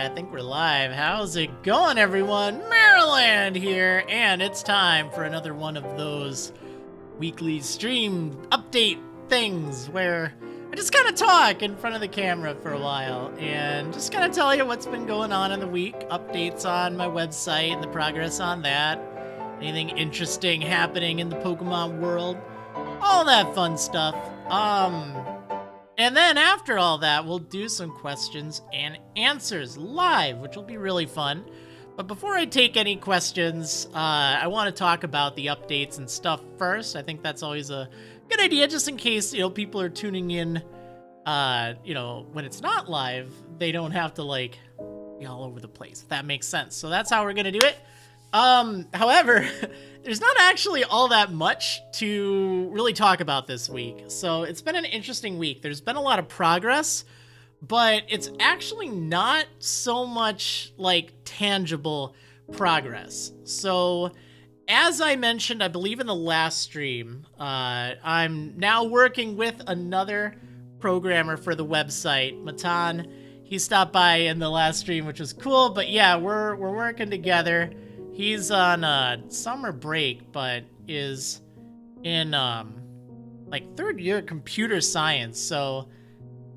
I think we're live. How's it going, everyone? Marriland here, and it's time for another one of those weekly stream update things where I just kind of talk in front of the camera for a while and just kind of tell you what's been going on in the week, updates on my website and the progress on that, anything interesting happening in the Pokemon world, all that fun stuff. And then after all that, we'll do some questions and answers live, which will be really fun. But before I take any questions, I want to talk about the updates and stuff first. I think that's always a good idea, just in case, people are tuning in, when it's not live, they don't have to, be all over the place, if that makes sense. So that's how we're going to do it. However, there's not actually all that much to really talk about this week. So it's been an interesting week. There's been a lot of progress, but it's actually not so much tangible progress. So as I mentioned, I believe in the last stream, I'm now working with another programmer for the website, Matan. He stopped by in the last stream, which was cool, but yeah, we're working together. He's on summer break, but is in third year computer science, so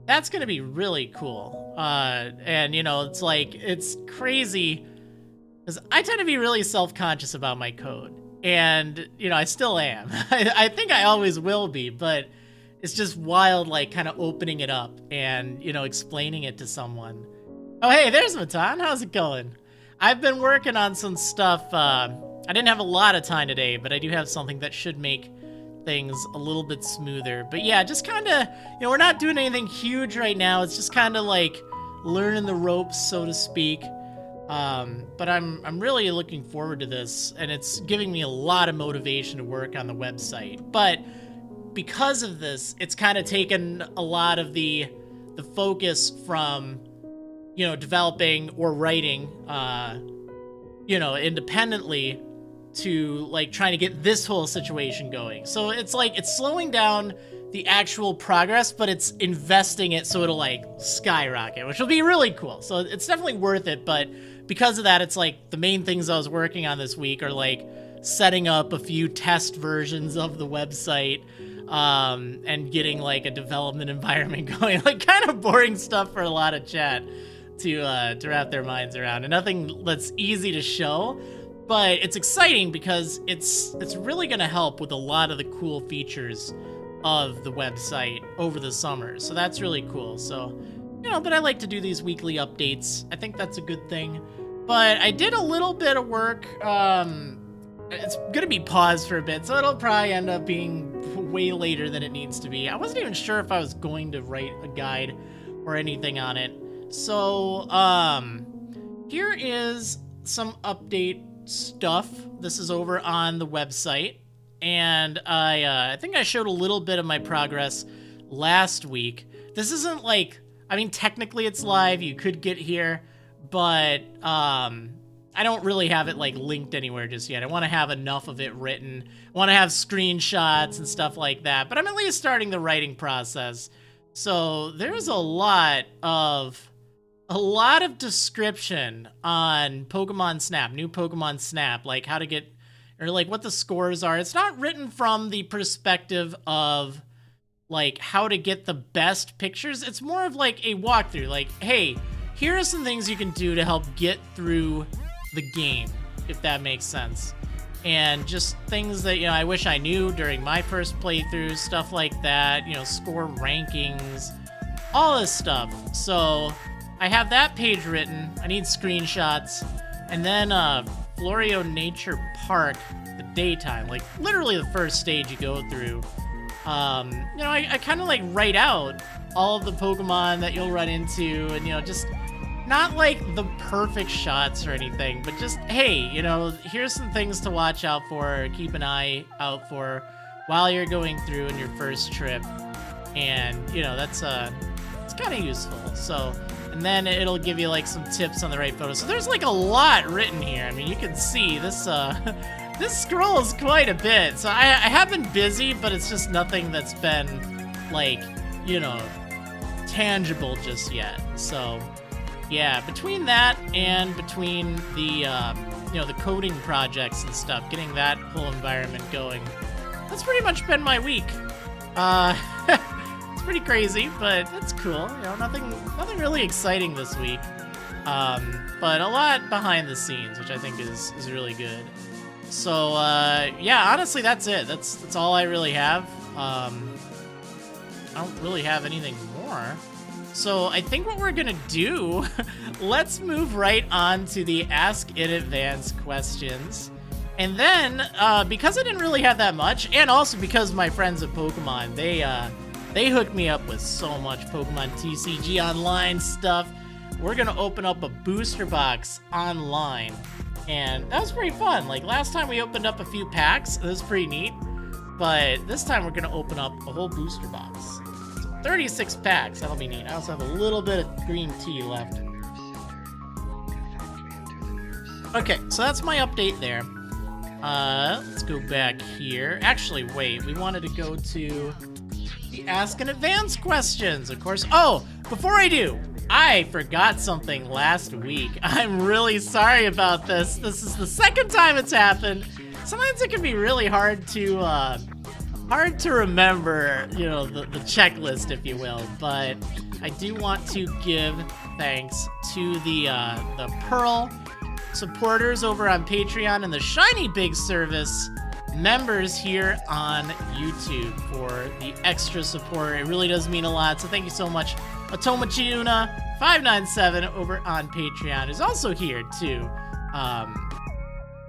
that's gonna be really cool. And it's crazy because I tend to be really self-conscious about my code, and I still am. I think I always will be, but it's just wild, kind of opening it up and explaining it to someone. Oh, hey, there's Matan. How's it going? I've been working on some stuff. I didn't have a lot of time today, but I do have something that should make things a little bit smoother. But yeah, just kind of, we're not doing anything huge right now. It's just kind of learning the ropes, so to speak. But I'm really looking forward to this, and it's giving me a lot of motivation to work on the website. But because of this, it's kind of taken a lot of the focus from developing or writing, independently to trying to get this whole situation going. So it's it's slowing down the actual progress, but it's investing it so it'll skyrocket, which will be really cool. So it's definitely worth it. But because of that, it's the main things I was working on this week are setting up a few test versions of the website, and getting a development environment going, kind of boring stuff for a lot of chat to wrap their minds around, and nothing that's easy to show, but it's exciting because it's really going to help with a lot of the cool features of the website over the summer. So that's really cool. So, but I like to do these weekly updates. I think that's a good thing. But I did a little bit of work. It's going to be paused for a bit, so it'll probably end up being way later than it needs to be. I wasn't even sure if I was going to write a guide or anything on it. So, here is some update stuff. This is over on the website, and I think I showed a little bit of my progress last week. This isn't technically it's live, you could get here, but, I don't really have it linked anywhere just yet. I want to have enough of it written. I want to have screenshots and stuff like that, but I'm at least starting the writing process. So there's a lot of description on Pokemon Snap, new Pokemon Snap, how to get, or what the scores are. It's not written from the perspective of how to get the best pictures. It's more of a walkthrough, hey, here are some things you can do to help get through the game, if that makes sense. And just things that, I wish I knew during my first playthrough, stuff like that, score rankings, all this stuff. So I have that page written. I need screenshots. And then Florio Nature Park, the daytime, literally the first stage you go through. I kind of write out all of the Pokemon that you'll run into, and just not the perfect shots or anything, but just, hey, here's some things to watch out for, keep an eye out for while you're going through in your first trip. And, that's it's kind of useful. So, and then it'll give you some tips on the right photos. So there's a lot written here. I mean, you can see this this scrolls quite a bit. So I have been busy, but it's just nothing that's been tangible just yet. So yeah, between that and between the, you know, the coding projects and stuff, getting that whole environment going, that's pretty much been my week. It's pretty crazy, but that's cool. You know, nothing really exciting this week. But a lot behind the scenes, which I think is really good. So, yeah, honestly, that's it. That's all I really have. I don't really have anything more. So I think what we're gonna do, let's move right on to the Ask in Advance questions. And then, because I didn't really have that much, and also because my friends at Pokemon, they hooked me up with so much Pokemon TCG Online stuff. We're gonna open up a booster box online, and that was pretty fun. Like, last time we opened up a few packs, it was pretty neat, but this time we're gonna open up a whole booster box. So 36 packs, that'll be neat. I also have a little bit of green tea left. Okay, so that's my update there. Let's go back here. Actually, wait, we wanted to go to the Ask in Advance questions, of course. Oh, before I do, I forgot something last week. I'm really sorry about this. This is the second time it's happened. Sometimes it can be really hard to remember, you know, the checklist, if you will. But I do want to give thanks to the Pearl supporters over on Patreon and the Shiny Big Service members here on YouTube for the extra support. It really does mean a lot, so thank you so much. Atomachiuna597 over on Patreon is also here too.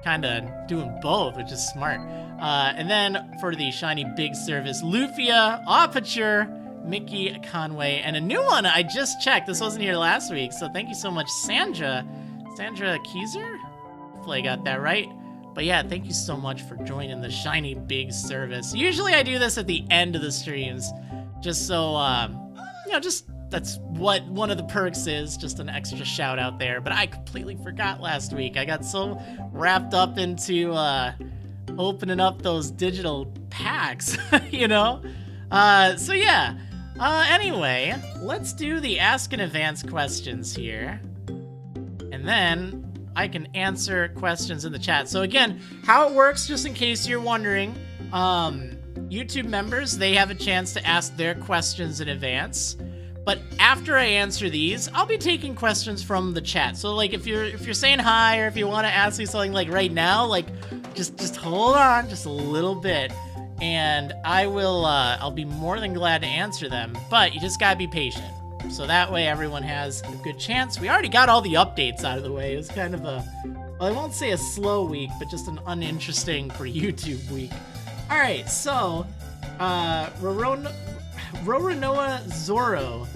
Kind of doing both, which is smart. And then for the Shiny Big Service, Lufia, Aperture, Mickey Conway, and a new one I just checked. This wasn't here last week, so thank you so much, Sandra Keiser? Hopefully I got that right. But yeah, thank you so much for joining the Shiny Big Service. Usually I do this at the end of the streams, just so, you know, just that's what one of the perks is, just an extra shout out there. But I completely forgot last week. I got so wrapped up into opening up those digital packs, you know? So yeah, anyway, let's do the Ask in Advance questions here. And then I can answer questions in the chat. So again, how it works, just in case you're wondering, YouTube members, they have a chance to ask their questions in advance. But after I answer these, I'll be taking questions from the chat. So like if you're saying hi, or if you want to ask me something like right now, like just hold on just a little bit, and I'll be more than glad to answer them. But you just gotta be patient. So that way everyone has a good chance. We already got all the updates out of the way. It was kind of a, well, I won't say a slow week, but just an uninteresting for YouTube week. All right, so Roronoa Zorro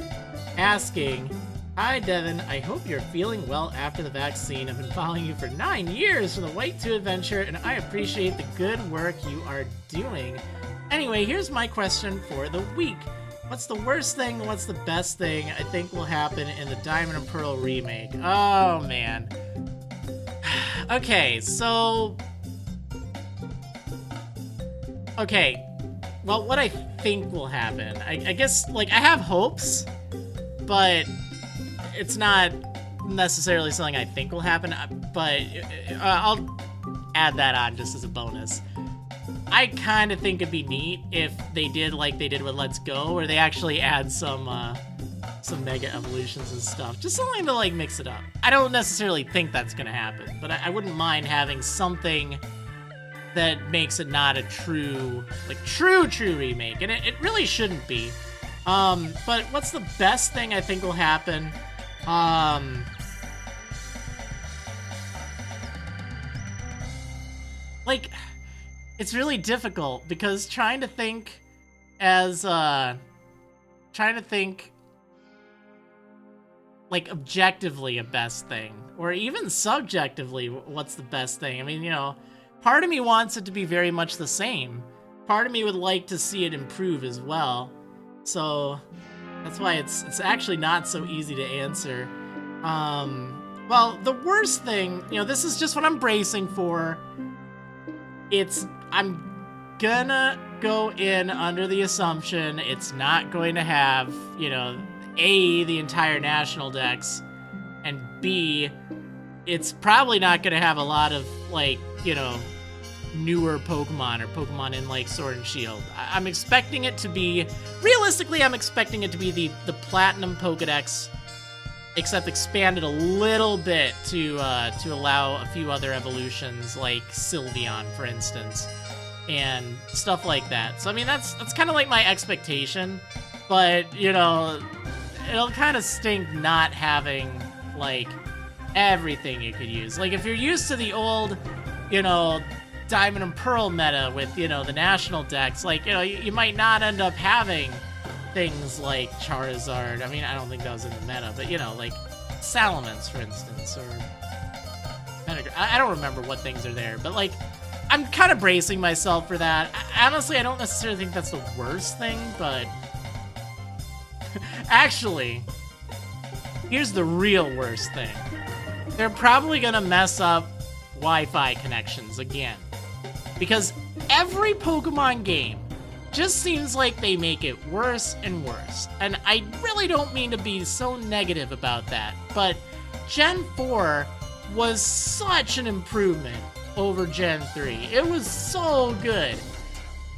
asking, hi Devin, I hope you're feeling well after the vaccine. I've been following you for 9 years for the White 2 adventure, and I appreciate the good work you are doing. Anyway, here's my question for the week. What's the worst thing, what's the best thing I think will happen in the Diamond and Pearl remake? Oh, man. Okay, so... Okay, well, what I think will happen, I guess, like, I have hopes, but it's not necessarily something I think will happen, but I'll add that on just as a bonus. I kind of think it'd be neat if they did like they did with Let's Go, where they actually add some mega evolutions and stuff. Just something to like mix it up. I don't necessarily think that's gonna happen, but I wouldn't mind having something that makes it not a true remake, and it really shouldn't be. But what's the best thing I think will happen? Like, it's really difficult because trying to think like objectively a best thing, or even subjectively what's the best thing. I mean, you know, part of me wants it to be very much the same. Part of me would like to see it improve as well. So that's why it's actually not so easy to answer. Well, the worst thing, you know, this is just what I'm bracing for. I'm gonna go in under the assumption it's not going to have, you know, the entire national dex, B, it's probably not going to have a lot of, like, you know, newer Pokemon or Pokemon in, like, Sword and Shield. I'm expecting it to be, realistically, I'm expecting it to be the Platinum Pokedex, except expanded a little bit to allow a few other evolutions, like Sylveon, for instance, and stuff like that. So, I mean, that's kind of like my expectation, but, you know, it'll kind of stink not having, like, everything you could use. Like, if you're used to the old, you know, Diamond and Pearl meta with, you know, the national decks, like, you know, you might not end up having things like Charizard. I mean, I don't think that was in the meta, but, you know, like Salamence, for instance, or I don't remember what things are there, but, like, I'm kind of bracing myself for that. Honestly, I don't necessarily think that's the worst thing, but actually, here's the real worst thing. They're probably gonna mess up Wi-Fi connections again, because every Pokemon game just seems like they make it worse and worse. And I really don't mean to be so negative about that, but Gen 4 was such an improvement over Gen 3. It was so good.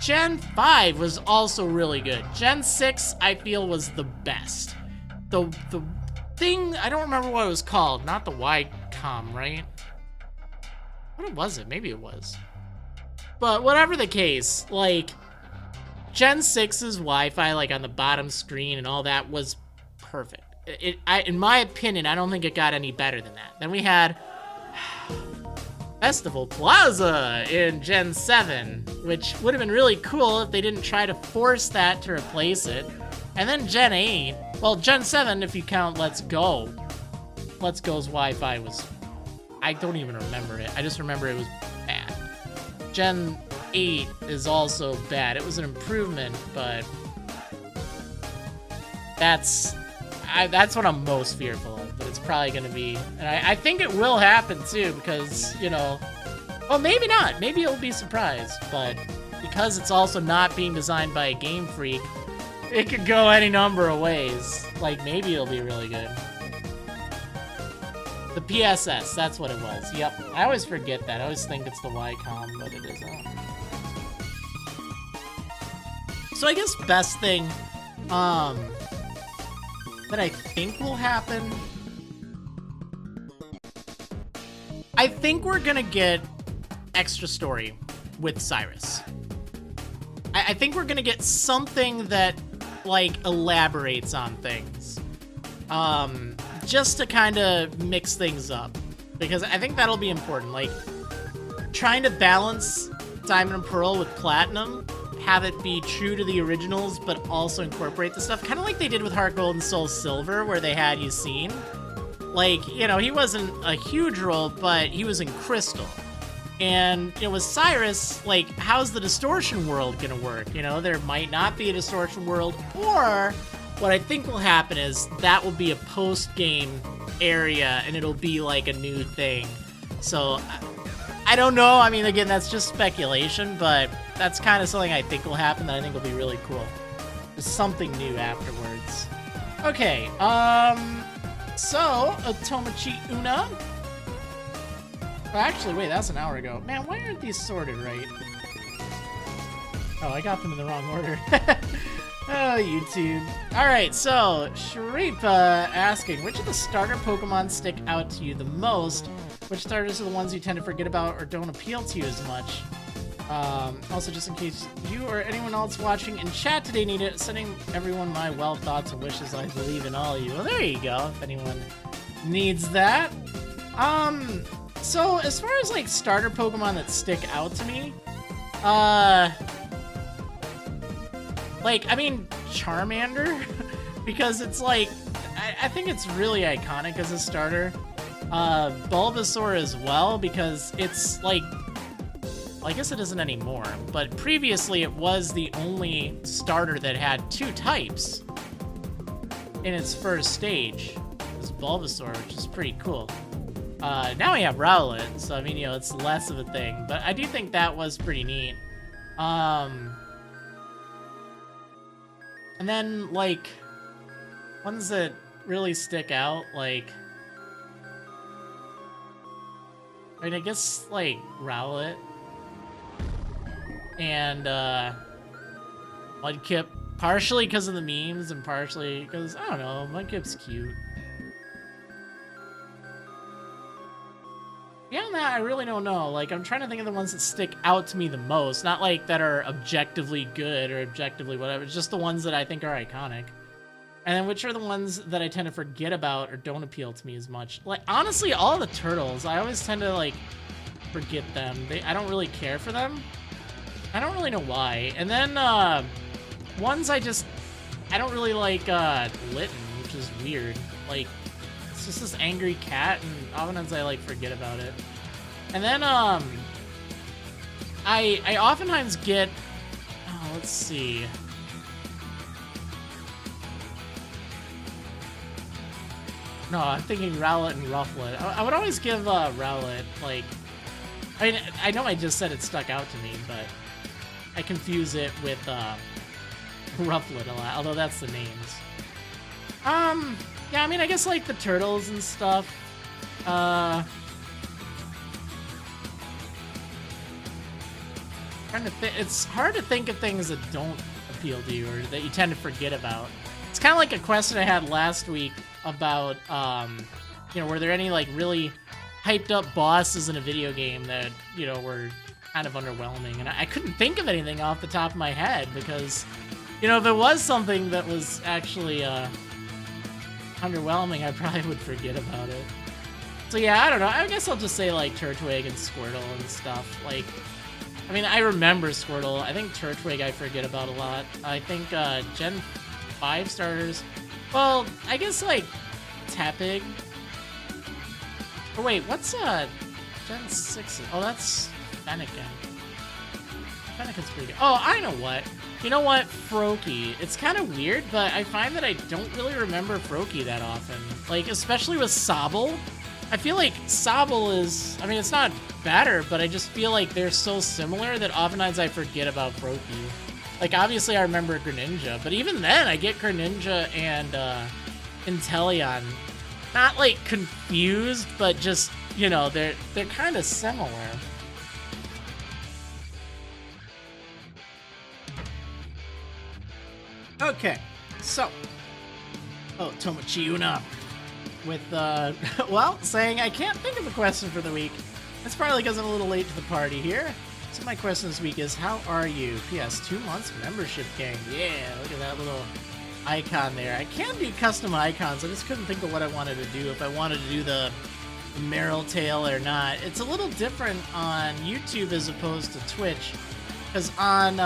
Gen 5 was also really good. Gen 6, I feel, was the best. The thing, I don't remember what it was called. Not the Y-Com, right? What was it? Maybe it was. But whatever the case, like, Gen 6's Wi-Fi, like, on the bottom screen and all that was perfect. In my opinion, I don't think it got any better than that. Then we had Festival Plaza in Gen 7, which would have been really cool if they didn't try to force that to replace it. And then Gen 8, well, Gen 7, if you count Let's Go. Let's Go's Wi-Fi was, I don't even remember it. I just remember it was bad. Gen 8 is also bad. It was an improvement, but that's what I'm most fearful of. But it's probably going to be, and I think it will happen too, because, you know, well, maybe not. Maybe it'll be surprised, but because it's also not being designed by a Game Freak, it could go any number of ways. Like, maybe it'll be really good. The PSS, that's what it was. Yep, I always forget that. I always think it's the Y-Com, but it isn't. So I guess best thing that I think will happen, I think we're gonna get extra story with Cyrus. I think we're gonna get something that, like, elaborates on things. Just to kind of mix things up. Because I think that'll be important. Like, trying to balance Diamond and Pearl with Platinum, have it be true to the originals, but also incorporate the stuff. Kind of like they did with Heart Gold and Soul Silver, where they had Yassine. Like, you know, he wasn't a huge role, but he was in Crystal. And, you know, with Cyrus, like, how's the distortion world gonna work? You know, there might not be a distortion world, or what I think will happen is that will be a post-game area, and it'll be like a new thing. So, I don't know. I mean, again, that's just speculation, but that's kind of something I think will happen that I think will be really cool. Just something new afterwards. Okay, so, Otomachi Una. Oh, actually, wait, that's an hour ago. Man, why aren't these sorted right? Oh, I got them in the wrong order. Oh, YouTube. Alright, so, Sharipa asking, which of the starter Pokemon stick out to you the most? Which starters are the ones you tend to forget about or don't appeal to you as much? Also, just in case you or anyone else watching in chat today need it, sending everyone my well thoughts and wishes. I believe in all of you. Well, there you go, if anyone needs that. So, as far as, like, starter Pokemon that stick out to me, like, I mean, Charmander, because it's, like, I think it's really iconic as a starter. Bulbasaur as well, because it's, like, well, I guess it isn't anymore, but previously it was the only starter that had 2 types in its first stage. It was Bulbasaur, which is pretty cool. Now we have Rowlet, so I mean, you know, it's less of a thing, but I do think that was pretty neat. And then, like, ones that really stick out, like, I mean, I guess, like, Rowlet and Mudkip, partially because of the memes and partially because, I don't know, Mudkip's cute. Beyond that, I really don't know. Like, I'm trying to think of the ones that stick out to me the most. Not, like, that are objectively good or objectively whatever. It's just the ones that I think are iconic. And then which are the ones that I tend to forget about or don't appeal to me as much. Like, honestly, all the turtles, I always tend to, like, forget them. I don't really care for them. I don't really know why. And then, ones I don't really like, Litten, which is weird. Like, it's just this angry cat, and oftentimes I, like, forget about it. And then, I oftentimes get, oh, let's see. No, I'm thinking Rowlet and Rufflet. I would always give, Rowlet, like, I mean, I know I just said it stuck out to me, but I confuse it with, Rufflet a lot, although that's the names. Yeah, I mean, I guess, like, the turtles and stuff. It's hard to think of things that don't appeal to you or that you tend to forget about. It's kind of like a question I had last week about, you know, were there any, like, really hyped up bosses in a video game that, you know, were kind of underwhelming? And I couldn't think of anything off the top of my head because, you know, if it was something that was actually, underwhelming, I probably would forget about it. So yeah, I don't know. I guess I'll just say, like, Turtwig and Squirtle and stuff. Like, I mean, I remember Squirtle. I think Turtwig I forget about a lot. I think, Gen 5 starters. Well, I guess, like, Tepig. Oh, wait, what's, Gen 6? Oh, that's Fennekin. Fennekin's pretty good. Oh, I know what. You know what? Froakie. It's kind of weird, but I find that I don't really remember Froakie that often. Like, especially with Sobble. I feel like Sobble is... I mean, it's not better, but I just feel like they're so similar that oftentimes I forget about Froakie. Like, obviously I remember Greninja, but even then I get Greninja and Inteleon not, like, confused, but just, you know, they're kind of similar. Okay, so, oh, Tomochiuna with, well, saying I can't think of a question for the week. That's probably because I'm a little late to the party here. So my question this week is, how are you? P.S. 2 months membership gang. Yeah, look at that little icon there. I can do custom icons. I just couldn't think of what I wanted to do, if I wanted to do the Meryl tail or not. It's a little different on YouTube as opposed to Twitch, because on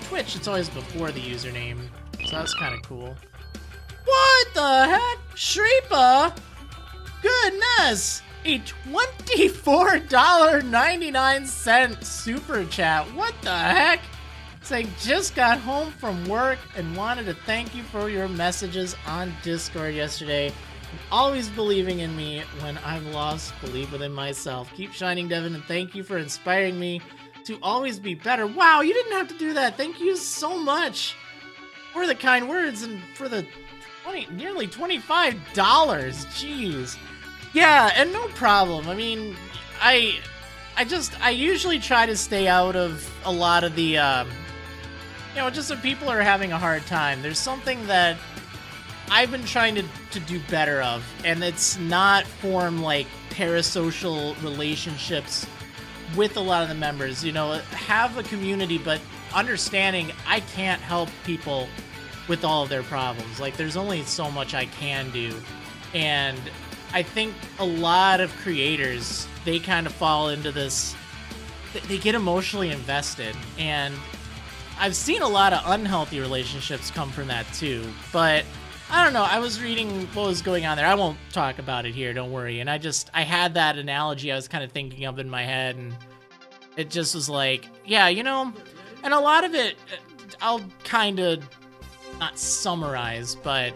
Twitch, it's always before the username. So that's kind of cool. What the heck? Shreepa? Goodness! A $24.99 super chat. What the heck? Saying, just got home from work and wanted to thank you for your messages on Discord yesterday. And always believing in me when I'm lost. Believe within myself. Keep shining, Devin, and thank you for inspiring me to always be better. Wow, you didn't have to do that. Thank you so much for the kind words and for the nearly $25. Jeez. Yeah, and no problem. I mean, I usually try to stay out of a lot of the, you know, just if people are having a hard time. There's something that I've been trying to do better of, and it's not form, like, parasocial relationships with a lot of the members. You know, have a community, but understanding I can't help people with all of their problems. Like, there's only so much I can do, and I think a lot of creators, they kind of fall into this, they get emotionally invested, and I've seen a lot of unhealthy relationships come from that too, but I don't know, I was reading what was going on there. I won't talk about it here, don't worry, and I had that analogy I was kind of thinking of in my head, and it just was like, yeah, you know, and a lot of it, I'll kind of not summarize, but,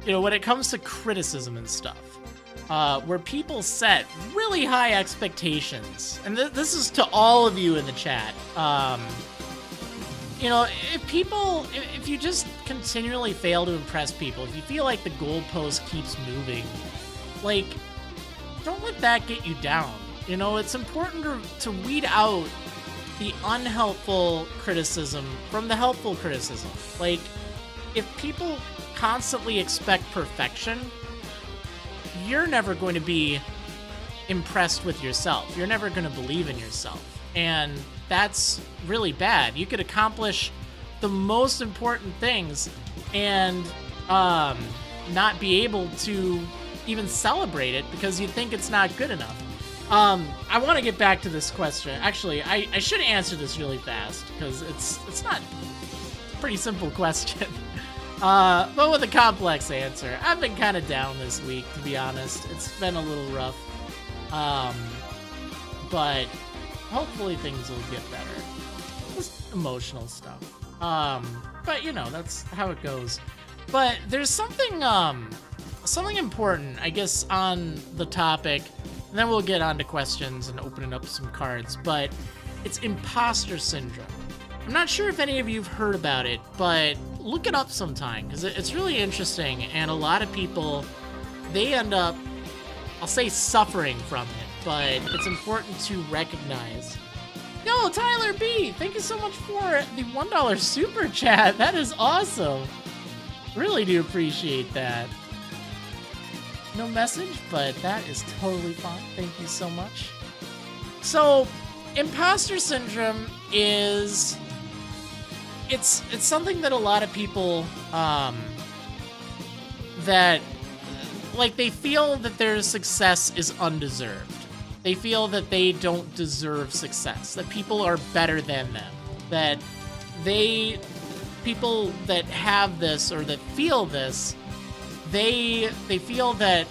you know, when it comes to criticism and stuff, where people set really high expectations, and this is to all of you in the chat, you know, if you just continually fail to impress people, if you feel like the goalpost keeps moving, like, don't let that get you down. You know, it's important to weed out the unhelpful criticism from the helpful criticism. Like, if people constantly expect perfection, you're never going to be impressed with yourself. You're never going to believe in yourself. And that's really bad. You could accomplish the most important things and not be able to even celebrate it because you think it's not good enough. I want to get back to this question. Actually, I should answer this really fast because it's not a pretty simple question. But with a complex answer. I've been kind of down this week, to be honest. It's been a little rough. But hopefully things will get better. Just emotional stuff. But you know, that's how it goes. But there's something important, I guess, on the topic, and then we'll get on to questions and opening up some cards, but it's imposter syndrome. I'm not sure if any of you have heard about it, but look it up sometime, because it's really interesting, and a lot of people, they end up, I'll say, suffering from it, but it's important to recognize. Yo, Tyler B, thank you so much for the $1 super chat. That is awesome. Really do appreciate that. No message, but that is totally fine. Thank you so much. So, imposter syndrome is... It's something that a lot of people, that, like, they feel that their success is undeserved. They feel that they don't deserve success, that people are better than them, that people that have this or that feel this, they feel that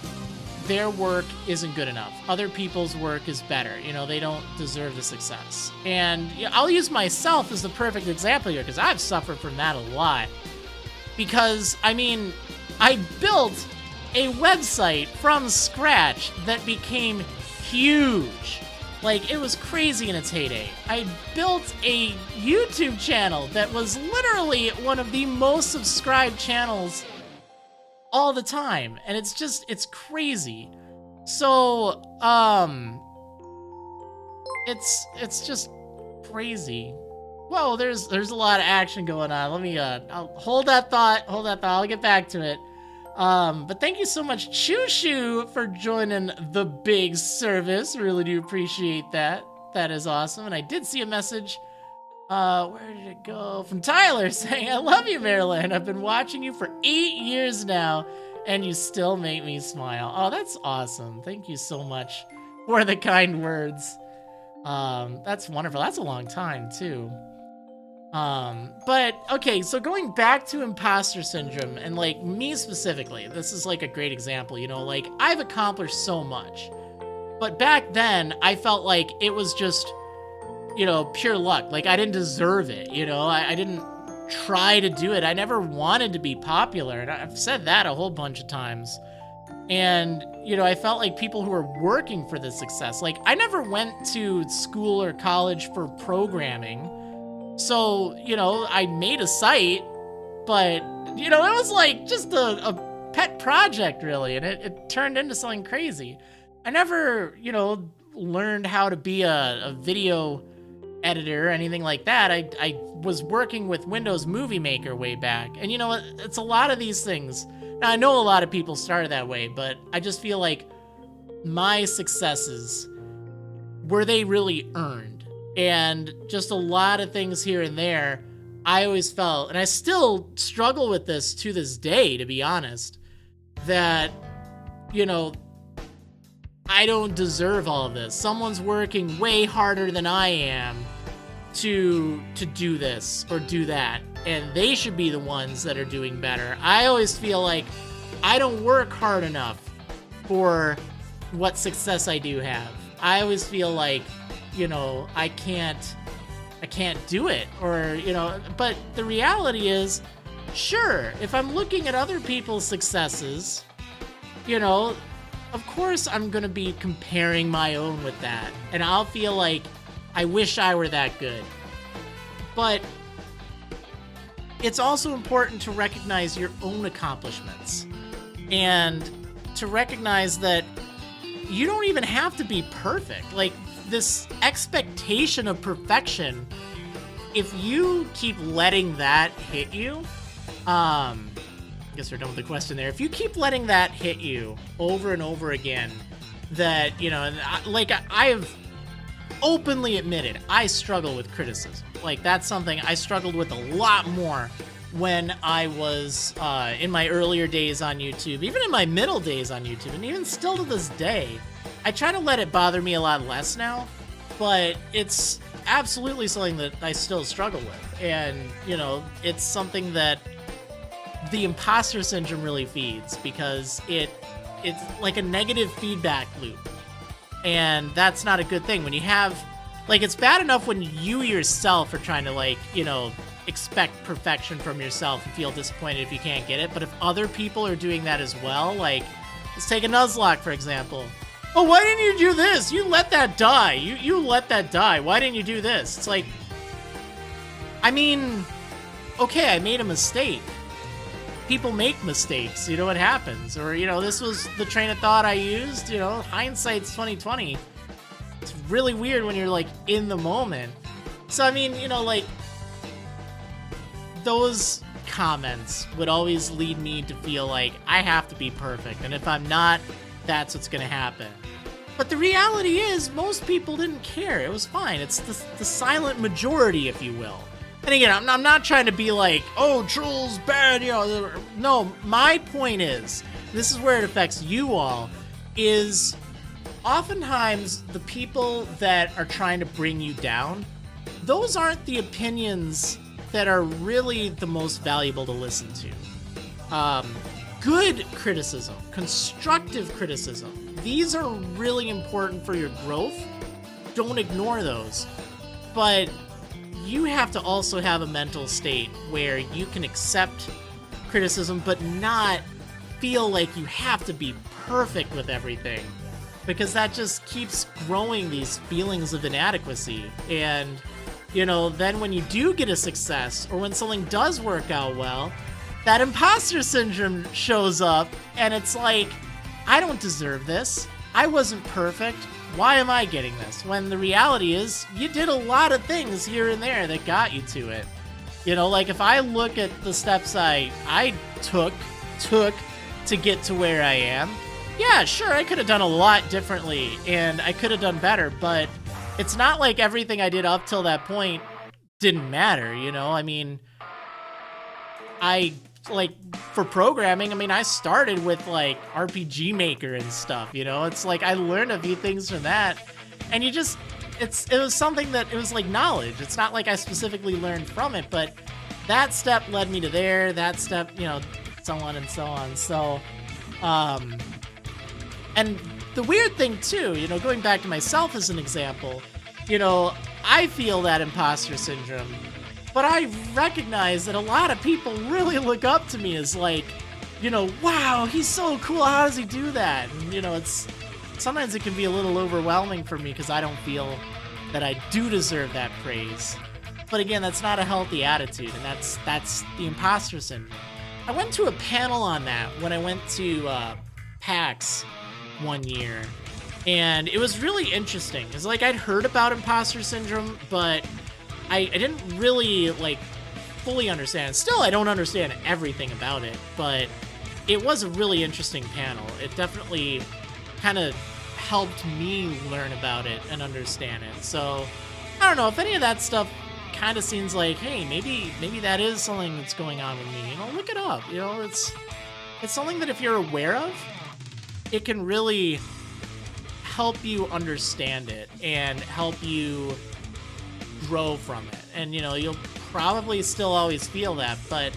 their work isn't good enough. Other people's work is better. You know, they don't deserve the success. And I'll use myself as the perfect example here because I've suffered from that a lot. Because, I mean, I built a website from scratch that became huge. Like, it was crazy in its heyday. I built a YouTube channel that was literally one of the most subscribed channels all the time, and it's crazy. So, it's just crazy. Whoa, there's a lot of action going on. Let me, I'll hold that thought, I'll get back to it. But thank you so much, Choo Choo, for joining the big service. Really do appreciate that. That is awesome, and I did see a message. Where did it go? From Tyler saying, I love you, Marriland. I've been watching you for 8 years now, and you still make me smile. Oh, that's awesome. Thank you so much for the kind words. That's wonderful. That's a long time, too. But, okay, so going back to imposter syndrome, and, like, me specifically, this is, like, a great example, you know, like, I've accomplished so much. But back then, I felt like it was just... you know, pure luck. Like, I didn't deserve it, you know? I didn't try to do it. I never wanted to be popular, and I've said that a whole bunch of times. And, you know, I felt like people who were working for this success. Like, I never went to school or college for programming. So, you know, I made a site, but, you know, it was like just a pet project, really, and it turned into something crazy. I never, you know, learned how to be a video editor or anything like that. I was working with Windows Movie Maker way back. And you know what? It's a lot of these things. Now, I know a lot of people started that way, but I just feel like my successes, were they really earned? And just a lot of things here and there, I always felt, and I still struggle with this to this day, to be honest, that, you know, I don't deserve all of this. Someone's working way harder than I am to do this or do that, and they should be the ones that are doing better. I always feel like I don't work hard enough for what success I do have. I always feel like, you know, I can't do it, or, you know, but the reality is, sure, if I'm looking at other people's successes, you know, of course I'm gonna be comparing my own with that, and I'll feel like I wish I were that good. But it's also important to recognize your own accomplishments, and to recognize that, you don't even have to be perfect. Like, this expectation of perfection, if you keep letting that hit you, I guess we're done with the question there. If you keep letting that hit you over and over again, that, you know, and I have openly admitted, I struggle with criticism. Like, that's something I struggled with a lot more when I was in my earlier days on YouTube, even in my middle days on YouTube, and even still to this day. I try to let it bother me a lot less now, but it's absolutely something that I still struggle with. And, you know, it's something that the imposter syndrome really feeds, because it's like a negative feedback loop. And that's not a good thing. When you have, like, it's bad enough when you yourself are trying to, like, you know, expect perfection from yourself and feel disappointed if you can't get it. But if other people are doing that as well, like, let's take a Nuzlocke, for example. Oh, why didn't you do this? You let that die. You let that die. Why didn't you do this? It's like, I mean, okay, I made a mistake. People make mistakes, you know, it happens. Or, you know, this was the train of thought I used, you know, hindsight's 20/20. It's really weird when you're, like, in the moment. So, I mean, you know, like, those comments would always lead me to feel like I have to be perfect, and if I'm not, that's what's gonna happen. But the reality is, most people didn't care. It was fine. It's the silent majority, if you will. And again, I'm not trying to be like, oh, trolls bad, you know. No, my point is, this is where it affects you all, is oftentimes the people that are trying to bring you down, those aren't the opinions that are really the most valuable to listen to. Good criticism, constructive criticism, these are really important for your growth. Don't ignore those. But you have to also have a mental state where you can accept criticism, but not feel like you have to be perfect with everything, because that just keeps growing these feelings of inadequacy. And, you know, then when you do get a success, or when something does work out well, that imposter syndrome shows up, and it's like, I don't deserve this. I wasn't perfect. Why am I getting this? When the reality is, you did a lot of things here and there that got you to it. You know, like, if I look at the steps I took to get to where I am, yeah, sure, I could have done a lot differently, and I could have done better, but it's not like everything I did up till that point didn't matter, you know? I mean, like, for programming, I mean, I started with, like, RPG Maker and stuff, you know? It's like, I learned a few things from that, and you just, it was something that, it was like knowledge. It's not like I specifically learned from it, but that step led me to there, that step, you know, so on and so on. So, and the weird thing too, you know, going back to myself as an example, you know, I feel that imposter syndrome, but I recognize that a lot of people really look up to me as, like, you know, wow, he's so cool, how does he do that? And, you know, sometimes it can be a little overwhelming for me because I don't feel that I do deserve that praise. But again, that's not a healthy attitude, and that's the imposter syndrome. I went to a panel on that when I went to PAX one year, and it was really interesting. It's like, I'd heard about imposter syndrome, but I didn't really, like, fully understand. Still, I don't understand everything about it, but it was a really interesting panel. It definitely kind of helped me learn about it and understand it. So, I don't know, if any of that stuff kind of seems like, hey, maybe that is something that's going on with me, you know, look it up. You know, it's something that if you're aware of, it can really help you understand it and help you grow from it. And, you know, you'll probably still always feel that, but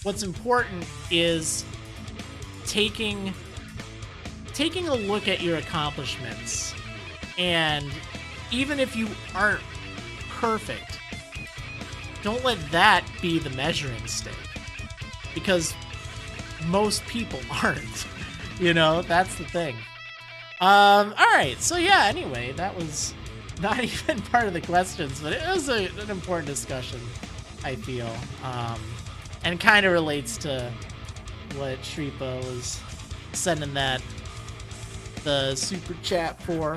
what's important is taking a look at your accomplishments, and even if you aren't perfect, don't let that be the measuring stick, because most people aren't. You know, that's the thing. Alright, so yeah, anyway, that was not even part of the questions, but it was an important discussion, I feel. And kind of relates to what Shripa was sending that the super chat for.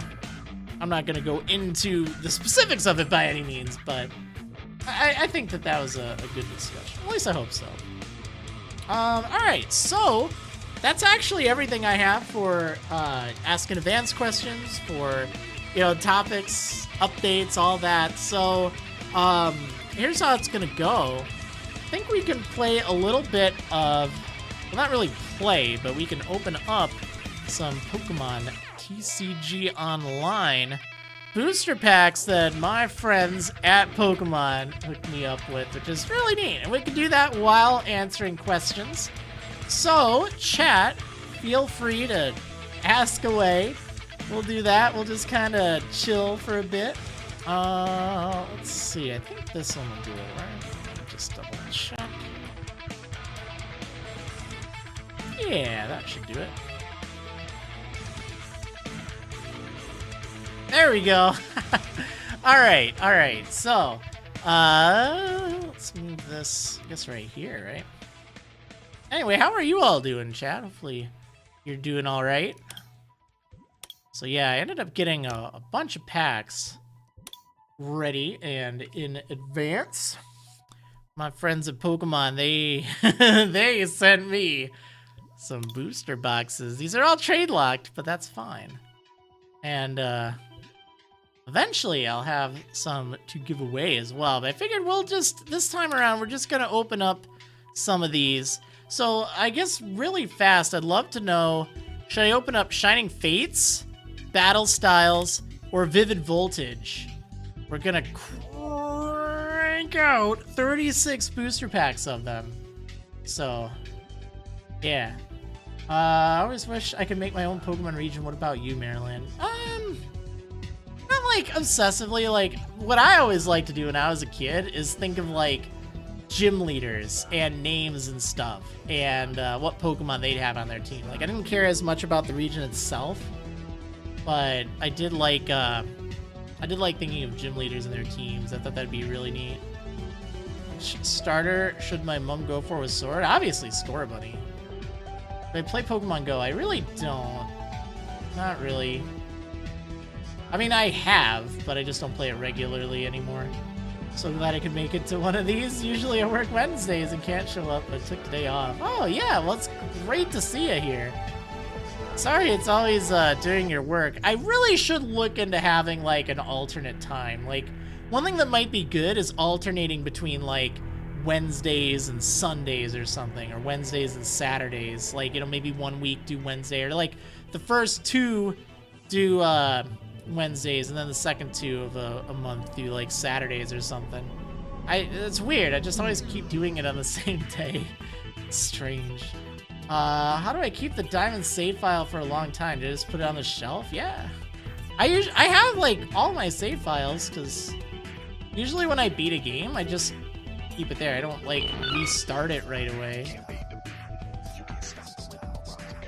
I'm not going to go into the specifics of it by any means, but I think that was a good discussion. At least I hope so. All right, so that's actually everything I have for asking advanced questions, for topics, updates, all that. So here's how it's gonna go. I think we can play a little bit of, well, not really play, but we can open up some Pokemon TCG Online booster packs that my friends at Pokemon hooked me up with, which is really neat. And we can do that while answering questions. So, chat, feel free to ask away. We'll do that. We'll just kind of chill for a bit. Let's see. I think this one will do it, right? Just double check. Yeah, that should do it. There we go. All right. So, let's move this, I guess, right here, right? Anyway, how are you all doing, chat? Hopefully you're doing all right. So yeah, I ended up getting a bunch of packs ready and in advance. My friends at Pokemon, they they sent me some booster boxes. These are all trade locked, but that's fine. And eventually I'll have some to give away as well. But I figured this time around, we're just gonna open up some of these. So I guess really fast, I'd love to know, should I open up Shining Fates, Battle Styles, or Vivid Voltage? We're gonna crank out 36 booster packs of them. So, yeah. I always wish I could make my own Pokemon region. What about you, Marriland? Not like obsessively. Like, what I always liked to do when I was a kid is think of like gym leaders and names and stuff, and what Pokemon they'd have on their team. Like, I didn't care as much about the region itself, but I did like thinking of gym leaders and their teams. I thought that'd be really neat. Which starter should my mom go for with Sword? Obviously Scorbunny. If I play Pokemon Go, I really don't. Not really. I mean, I have, but I just don't play it regularly anymore. So glad I could make it to one of these. Usually I work Wednesdays and can't show up, but took today off. Oh yeah, well, it's great to see you here. Sorry it's always during your work. I really should look into having like an alternate time. Like, one thing that might be good is alternating between like Wednesdays and Sundays or something, or Wednesdays and Saturdays. Like, maybe 1 week do Wednesday, or like the first 2 do Wednesdays, and then the second 2 of a month do like Saturdays or something. It's weird. I just always keep doing it on the same day. It's strange. How do I keep the diamond save file for a long time? Did I just put it on the shelf? Yeah. I have like all my save files, because usually when I beat a game, I just keep it there. I don't like restart it right away.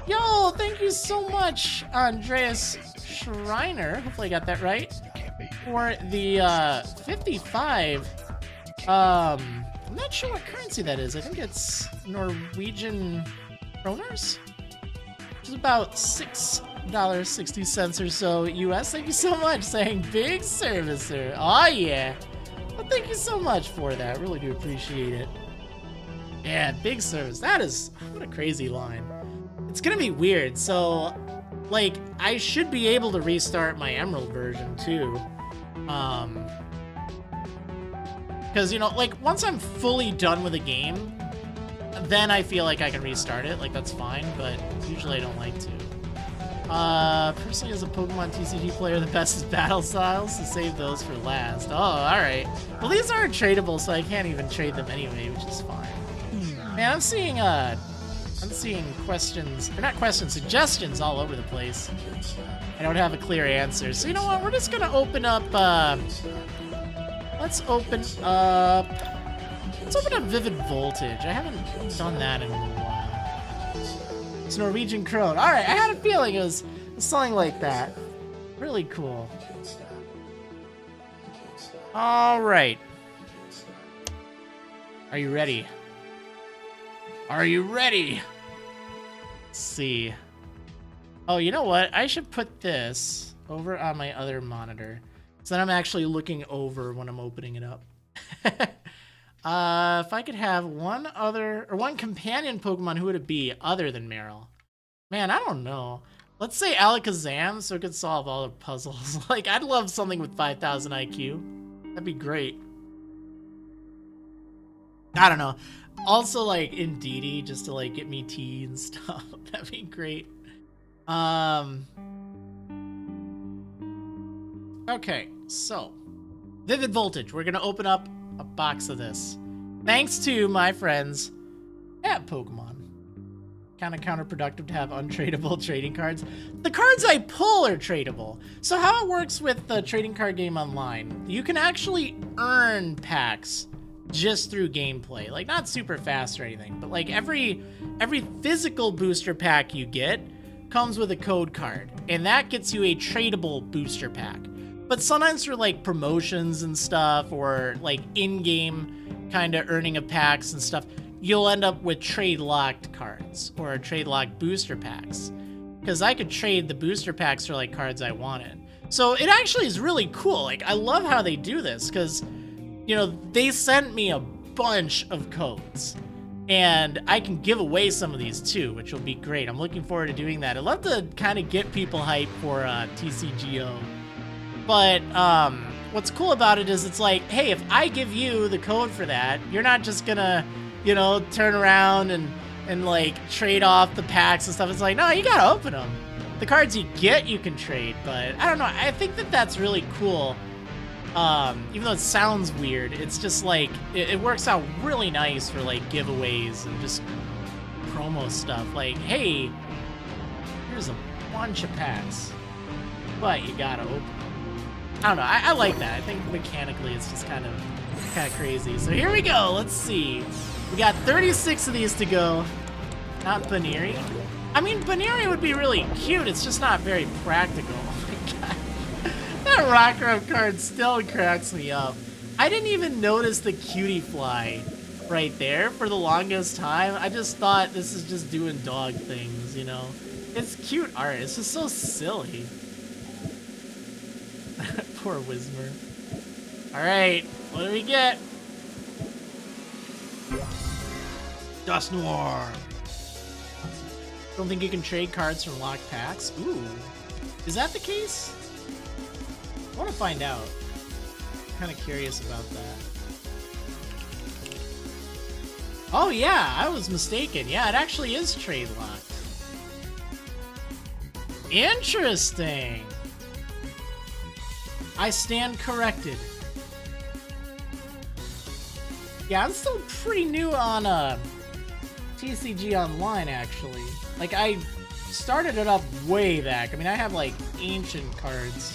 Yo, thank you so much, Andreas Schreiner. Hopefully I got that right. For the 55. I'm not sure what currency that is. I think it's Norwegian kroners, which is about $6.60 or so US. Thank you so much, saying big servicer. Oh yeah. Well, thank you so much for that. Really do appreciate it. Yeah, big service. That is, what a crazy line. It's gonna be weird. So, like, I should be able to restart my Emerald version too. Because, like, once I'm fully done with a game, then I feel like I can restart it. Like, that's fine, but usually I don't like to. Personally, as a Pokemon TCG player, the best is Battle Styles, to save those for last. Oh, alright. Well, these aren't tradable, so I can't even trade them anyway, which is fine. Man, I'm seeing questions, or not questions, suggestions all over the place. I don't have a clear answer. So you know what, we're just gonna open up, let's open up Vivid Voltage. I haven't done that in a while. It's Norwegian Krone. Alright, I had a feeling it was something like that. Really cool. Alright. Are you ready? Are you ready? Let's see. Oh, you know what? I should put this over on my other monitor. So then I'm actually looking over when I'm opening it up. If I could have one companion Pokemon, who would it be other than Meryl? Man, I don't know. Let's say Alakazam, so it could solve all the puzzles. Like, I'd love something with 5,000 IQ. That'd be great. I don't know. Also, like, Indeedee, just to, like, get me tea and stuff. That'd be great. Okay, so. Vivid Voltage. We're gonna open up a box of this. Thanks to my friends at Pokemon. Kind of counterproductive to have untradeable trading cards. The cards I pull are tradable. So how it works with the trading card game online, you can actually earn packs just through gameplay. Like, not super fast or anything, but like every physical booster pack you get comes with a code card, and that gets you a tradable booster pack. But sometimes for like promotions and stuff, or like in-game kind of earning of packs and stuff, you'll end up with trade-locked cards or trade-locked booster packs. Because I could trade the booster packs for like cards I wanted. So it actually is really cool. Like, I love how they do this, because, you know, they sent me a bunch of codes. And I can give away some of these too, which will be great. I'm looking forward to doing that. I'd love to kind of get people hyped for TCGO. But what's cool about it is it's like, hey, if I give you the code for that, you're not just gonna, you know, turn around and like trade off the packs and stuff. It's like, no, you gotta open them. The cards you get, you can trade. But I don't know. I think that that's really cool. Even though it sounds weird, it's just like, it works out really nice for like giveaways and just promo stuff. Like, hey, here's a bunch of packs, but you gotta open them. I don't know, I like that. I think mechanically it's just kind of crazy. So here we go, let's see. We got 36 of these to go. Not Baneri. I mean, Baneri would be really cute, it's just not very practical. Oh my god. That Rockruff card still cracks me up. I didn't even notice the cutie fly right there for the longest time. I just thought this is just doing dog things, you know? It's cute art, it's just so silly. Poor Whismer. Alright, what do we get? Dust Noir. Don't think you can trade cards from locked packs? Ooh. Is that the case? I want to find out. I'm kind of curious about that. Oh yeah, I was mistaken. Yeah, it actually is trade locked. Interesting. I stand corrected. Yeah, I'm still pretty new on TCG Online, actually. Like, I started it up way back. I mean, I have, like, ancient cards.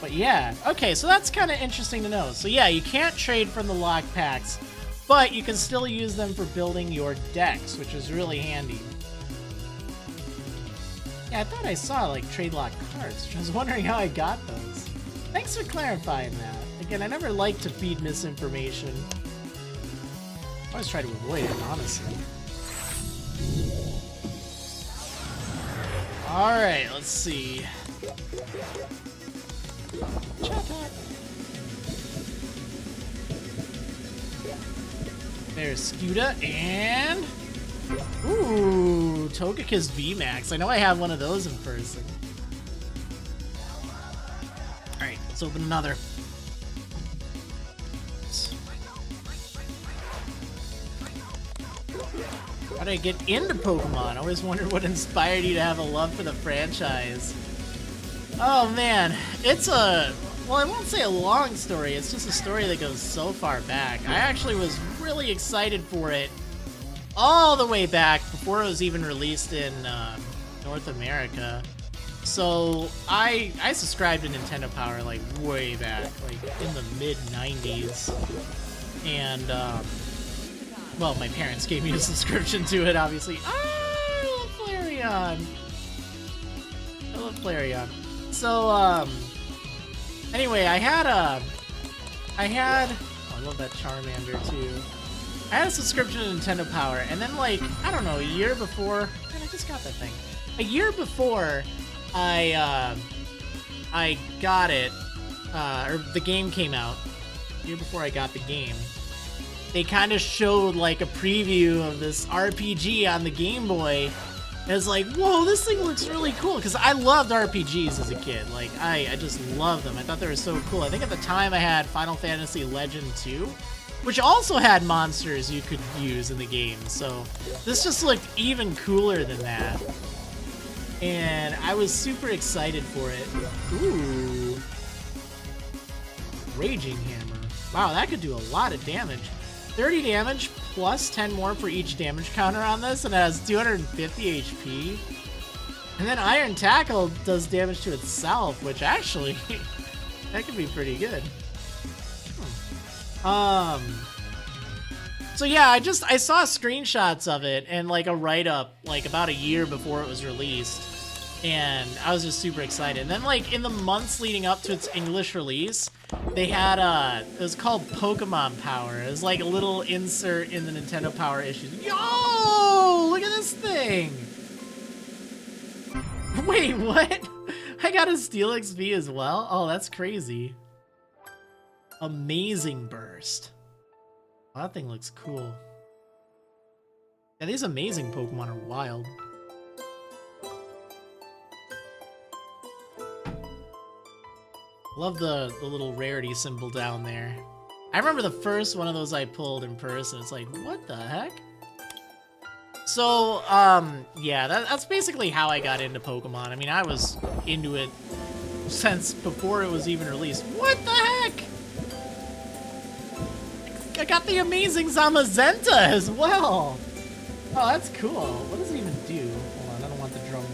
But yeah, okay, so that's kind of interesting to know. So yeah, you can't trade from the locked packs, but you can still use them for building your decks, which is really handy. Yeah, I thought I saw, like, trade lock cards. I was wondering how I got those. Thanks for clarifying that. Again, I never like to feed misinformation. I always try to avoid it, honestly. Alright, let's see. There's Scuda and... Ooh, Togekiss VMAX. I know I have one of those in person. Alright, let's open another. How did I get into Pokemon? I always wondered what inspired you to have a love for the franchise. Oh man, it's a... Well, I won't say a long story, it's just a story that goes so far back. I actually was really excited for it all the way back before it was even released in North America. So I subscribed to Nintendo Power like way back, like in the mid-90s. And well, my parents gave me a subscription to it, obviously. I love Flareon. I love Flareon. So anyway, I love that Charmander too. I had a subscription to Nintendo Power, and then, like, I don't know, a year before, just got that thing. A year before I got it, or the game came out, a year before I got the game, they kind of showed like a preview of this RPG on the Game Boy. And it's like, whoa, this thing looks really cool. Because I loved RPGs as a kid. Like, I just loved them. I thought they were so cool. I think at the time I had Final Fantasy Legend 2, which also had monsters you could use in the game. So this just looked even cooler than that. And I was super excited for it. Ooh. Raging Hammer. Wow, that could do a lot of damage. 30 damage plus 10 more for each damage counter on this, and it has 250 HP. And then Iron Tackle does damage to itself, which actually, that could be pretty good. So yeah, I saw screenshots of it and like a write-up like about a year before it was released. And I was just super excited. And then like in the months leading up to its English release, they had it was called Pokémon Power. It was like a little insert in the Nintendo Power issues. Yo, look at this thing. Wait, what? I got a Steel XP as well? Oh, that's crazy. Amazing Burst. Oh, that thing looks cool. Yeah, these amazing Pokemon are wild. Love the little rarity symbol down there. I remember the first one of those I pulled in person. It's like, what the heck? So, yeah, that's basically how I got into Pokemon. I mean, I was into it since before it was even released. What the heck? I got the amazing Zamazenta as well. Oh, that's cool. What does it even do? Hold on, I don't want the drum roll.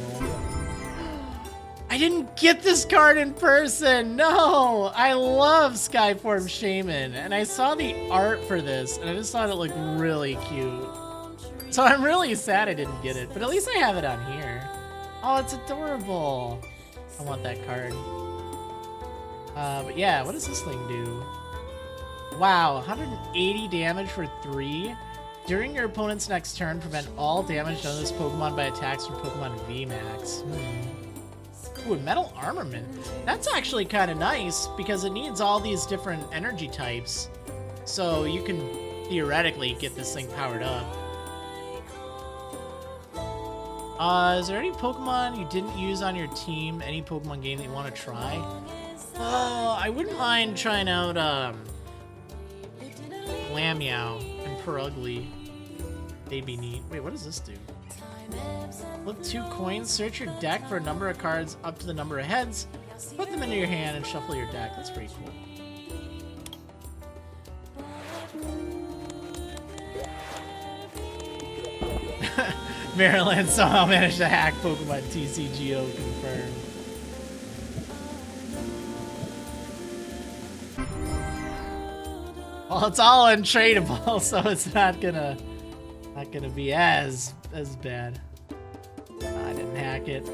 I didn't get this card in person. No, I love Skyform Shaman, and I saw the art for this, and I just thought it looked really cute. So I'm really sad I didn't get it, but at least I have it on here. Oh, it's adorable. I want that card. But yeah, what does this thing do? Wow, 180 damage for 3. During your opponent's next turn, prevent all damage done to this Pokemon by attacks from Pokemon VMAX. Ooh, Metal Armament. That's actually kind of nice because it needs all these different energy types. So you can theoretically get this thing powered up. Is there any Pokemon you didn't use on your team? Any Pokemon game that you want to try? I wouldn't mind trying out Lamiao and Purugly. They'd be neat. Wait, what does this do? Flip 2 coins, search your deck for a number of cards up to the number of heads, put them into your hand, and shuffle your deck. That's pretty cool. Marriland somehow managed to hack Pokemon TCGO confirmed. Well, it's all untradeable, so it's not gonna be as bad. I didn't hack it.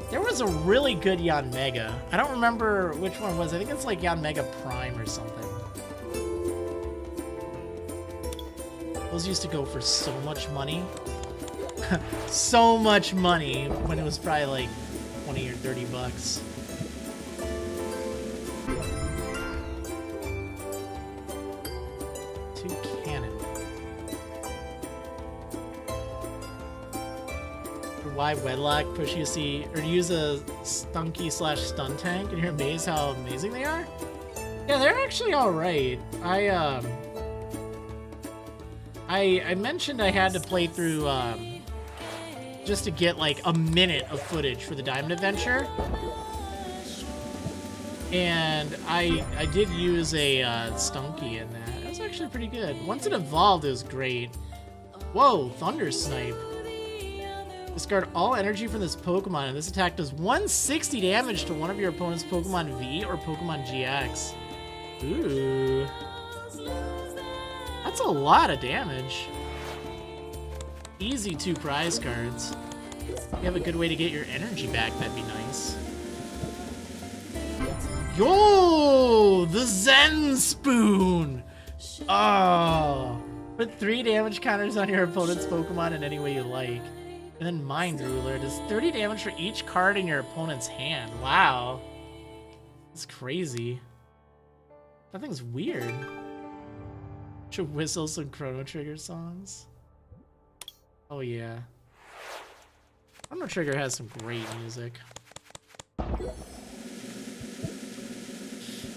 There was a really good Yanmega. I don't remember which one it was. I think it's like Yanmega Prime or something. Those used to go for so much money. So much money when it was probably like 20 or 30 bucks. Why Wedlock push you see or use a Stunky / Stun Tank and you're amazed how amazing they are? Yeah, they're actually alright. I mentioned I had to play through just to get like a minute of footage for the Diamond Adventure. And I did use a Stunky in that. It was actually pretty good. Once it evolved, it was great. Whoa, Thunder Snipe. Discard all energy from this Pokemon, and this attack does 160 damage to one of your opponent's Pokemon V or Pokemon GX. Ooh. That's a lot of damage. Easy 2 prize cards. If you have a good way to get your energy back, that'd be nice. Yo! The Zen Spoon! Oh, Put 3 damage counters on your opponent's Pokemon in any way you like. And then Mind Ruler does 30 damage for each card in your opponent's hand. Wow. That's crazy. That thing's weird. Should whistle some Chrono Trigger songs. Oh yeah. Chrono Trigger has some great music.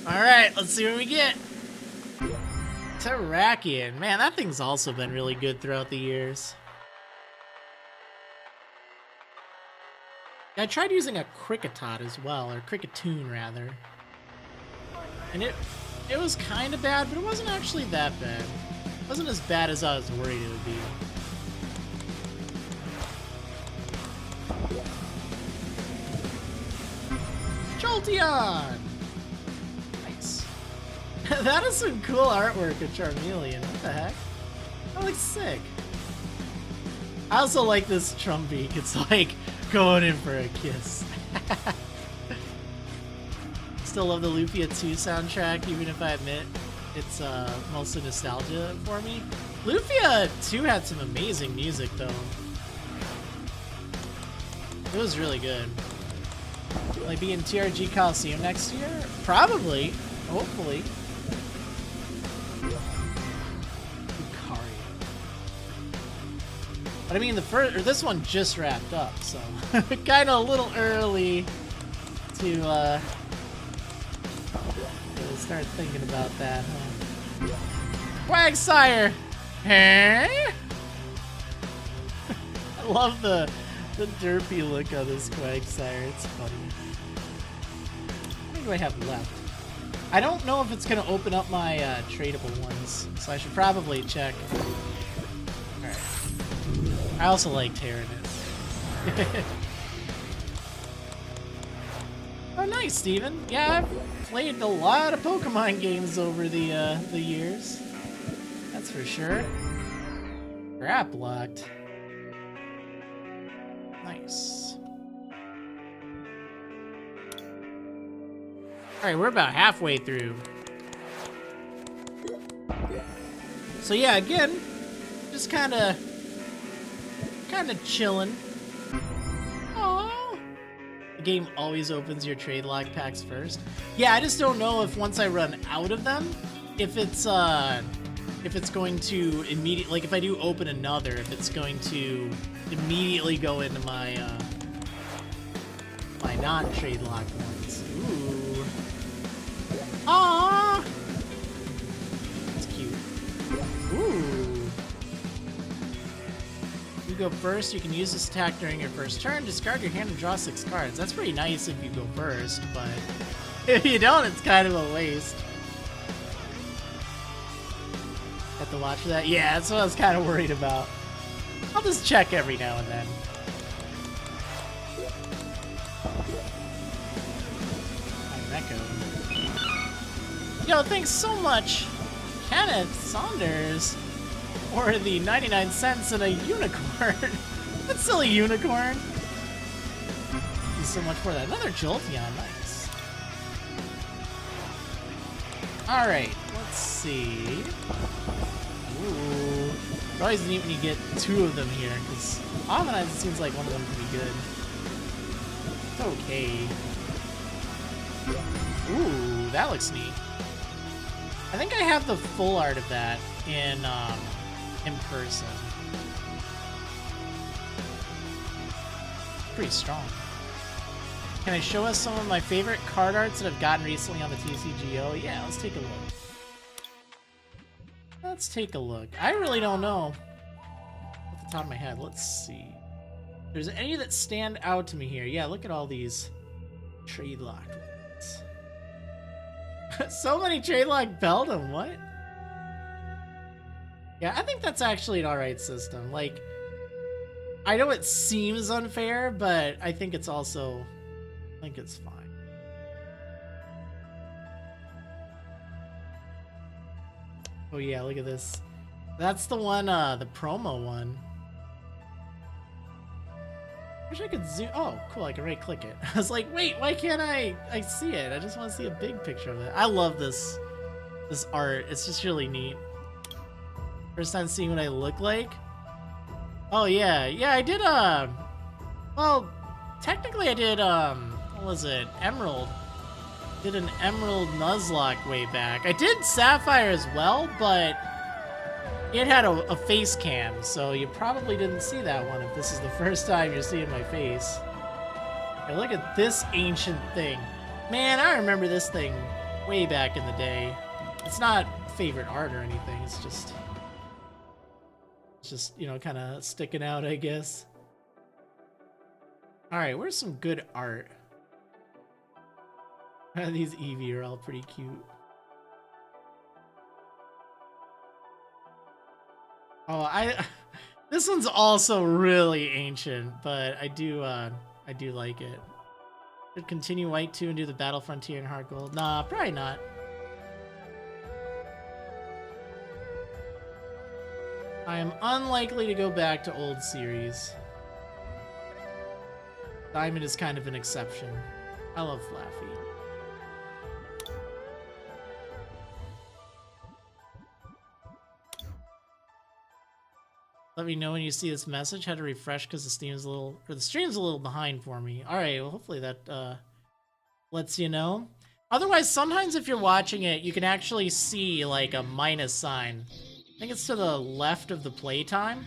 Alright, let's see what we get. Terrakion. Man, that thing's also been really good throughout the years. I tried using a Kricketot as well, or Cricketoon rather. And it was kind of bad, but it wasn't actually that bad. It wasn't as bad as I was worried it would be. Jolteon! Nice. That is some cool artwork of Charmeleon. What the heck? That looks sick. I also like this Trumbeak. It's like going in for a kiss. Still love the Lufia 2 soundtrack, even if I admit it's mostly nostalgia for me. Lufia 2 had some amazing music, though. It was really good. Will I be in TRG Coliseum next year? Probably. Hopefully. But I mean, this one just wrapped up, so kind of a little early to start thinking about that, huh? Quagsire! Hey? I love the derpy look on this Quagsire. It's funny. How many do I have left? I don't know if it's going to open up my tradable ones, so I should probably check. Alright. I also like Tyranids. Oh, nice, Steven. Yeah, I've played a lot of Pokemon games over the years. That's for sure. Crap locked. Nice. Alright, we're about halfway through. So yeah, again, just kinda chilling. Aww. The game always opens your trade lock packs first. Yeah, I just don't know if once I run out of them, if it's going to immediately, like if I do open another, if it's going to immediately go into my my non-trade lock ones. Ooh. Aww. That's cute. Ooh. You go first, you can use this attack during your first turn, discard your hand and draw 6 cards. That's pretty nice if you go first, but if you don't, it's kind of a waste. Have to watch for that? Yeah, that's what I was kind of worried about. I'll just check every now and then. How'd that go? Yo, thanks so much, Kenneth Saunders, for the 99 cents and a unicorn. That's still a unicorn. Thank you so much for that. Another Jolteon, nice. Alright, let's see. Ooh. It's always neat when you get 2 of them here, because oftentimes it seems like one of them can be good. It's okay. Ooh, that looks neat. I think I have the full art of that in person. Pretty strong. Can I show us some of my favorite card arts that I've gotten recently on the TCGO? Yeah, let's take a look. Let's take a look. I really don't know off the top of my head. Let's see. If there's any that stand out to me here. Yeah, look at all these trade lock ones. So many trade lock Beldum, what? Yeah, I think that's actually an alright system. Like, I know it seems unfair, but I think it's also, I think it's fine. Oh yeah, look at this. That's the one, the promo one. Wish I could zoom. Oh, cool, I can right click it. I was like, wait, why can't I see it? I just want to see a big picture of it. I love this art. It's just really neat. First time seeing what I look like? Oh yeah, yeah, I did well, technically I did what was it? Emerald. Did an Emerald Nuzlocke way back. I did Sapphire as well, but it had a face cam, so you probably didn't see that one if this is the first time you're seeing my face. Hey, look at this ancient thing. Man, I remember this thing way back in the day. It's not favorite art or anything, it's just, you know, kind of sticking out, I guess. Alright, where's some good art? These Eevee are all pretty cute. Oh, this one's also really ancient, but I do like it. Should continue White 2 and do the Battle Frontier in Hard Gold. Nah, probably not. I am unlikely to go back to old series. Diamond is kind of an exception. I love Flaffy. Let me know when you see this message. Had to refresh because the stream's a little behind for me. All right, well, hopefully that lets you know. Otherwise, sometimes if you're watching it, you can actually see like a minus sign. I think it's to the left of the playtime,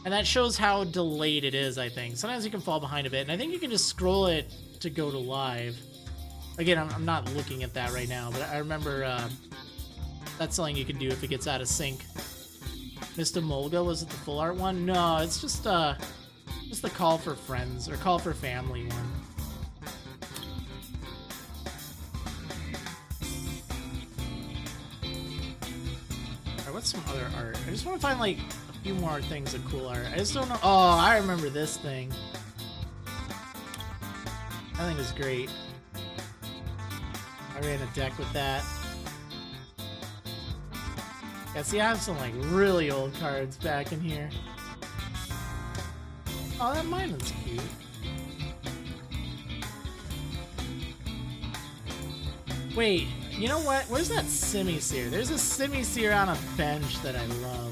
and that shows how delayed it is. I think sometimes you can fall behind a bit, and I think you can just scroll it to go to live. Again, I'm not looking at that right now, but I remember that's something you can do if it gets out of sync. Mr. Molga, was it the full art one? No, it's just the call for friends or call for family one. Alright, what's some other art? I just want to find like a few more things of cool art. I just don't know. Oh, I remember this thing. That thing was great. I ran a deck with that. Yeah, see, I have some, like, really old cards back in here. Oh, that mine was cute. Wait, you know what? Where's that Simisear? There's a Simisear on a bench that I love.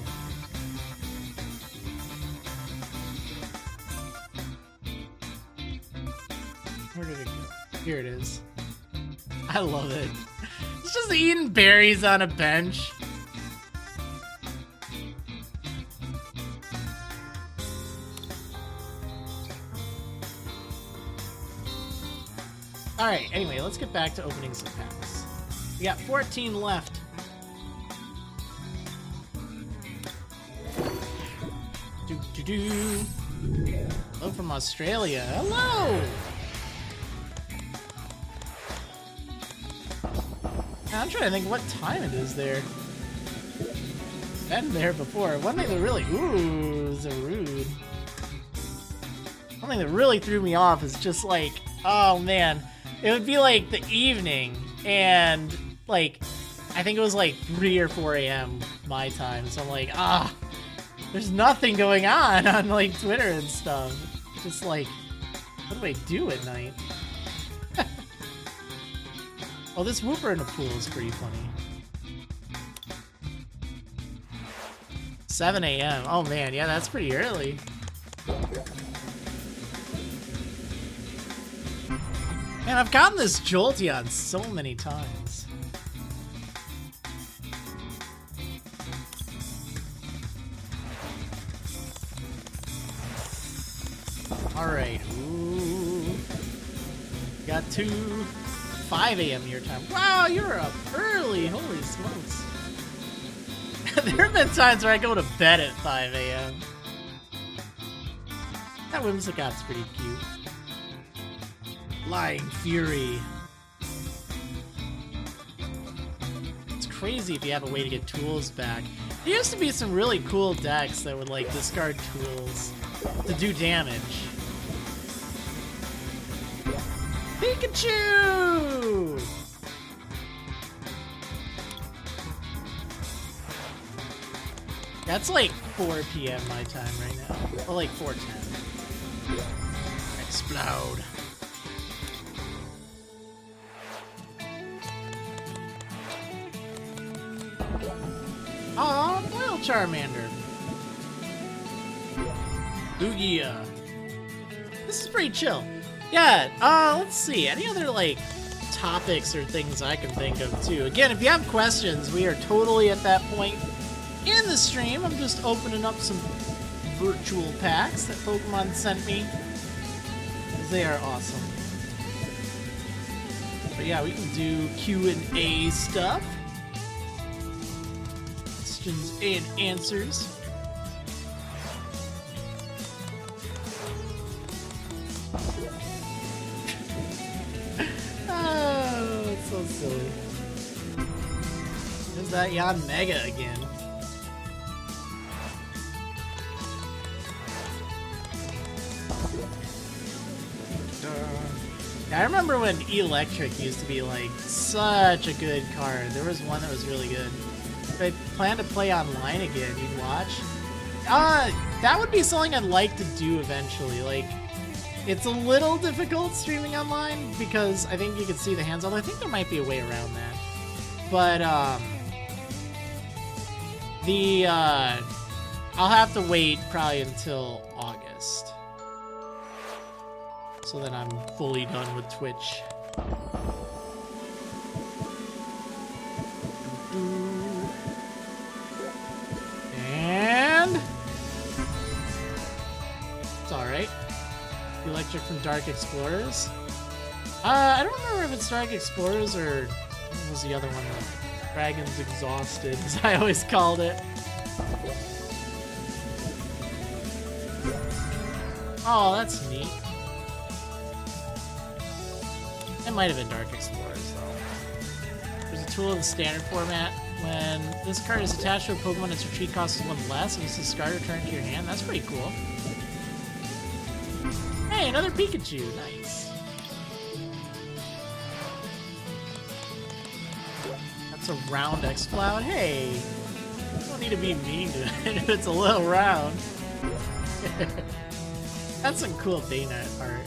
Where did it go? Here it is. I love it. It's just eating berries on a bench. Alright, anyway, let's get back to opening some packs. We got 14 left. Hello from Australia. Hello! I'm trying to think what time it is there. Been there before. One thing that really... Ooh, Zarude. One thing that really threw me off is just like... Oh, man. It would be like the evening, and like, I think it was like 3 or 4 a.m. my time, so I'm like, there's nothing going on like Twitter and stuff. Just like, what do I do at night? Oh, this Whooper in a pool is pretty funny. 7 a.m. Oh man, yeah, that's pretty early. Man, I've gotten this Jolteon so many times. Alright, ooh. Got 5 a.m. your time. Wow, you're up early, holy smokes. There have been times where I go to bed at 5 a.m. That Whimsicott's pretty cute. Lying Fury. It's crazy if you have a way to get tools back. There used to be some really cool decks that would like discard tools to do damage. Pikachu! That's like 4 p.m. my time right now. Well, like 4:10. Explode. Oh, Charmander. Lugia. This is pretty chill. Yeah, let's see. Any other, like, topics or things I can think of, too? Again, if you have questions, we are totally at that point in the stream. I'm just opening up some virtual packs that Pokemon sent me. They are awesome. But yeah, we can do Q&A stuff. Questions and answers. Oh, it's so silly. There's that Yan Mega again. I remember when Electric used to be like such a good card. There was one that was really good. If I plan to play online again, you'd watch. That would be something I'd like to do eventually. Like, it's a little difficult streaming online because I think you can see the hands, although I think there might be a way around that. But I'll have to wait probably until August. So then I'm fully done with Twitch. And it's alright. Electric from Dark Explorers. I don't remember if it's Dark Explorers or what was the other one? Dragons Exhausted, as I always called it. Oh, that's neat. It might have been Dark Explorers, though. There's a tool in the standard format. When this card is attached to a Pokemon, its retreat cost is 1 less, and it's discarded or returned to your hand. That's pretty cool. Hey, another Pikachu. Nice. That's a round X-Cloud. Hey, you don't need to be mean to it if it's a little round. That's some cool Baynet art.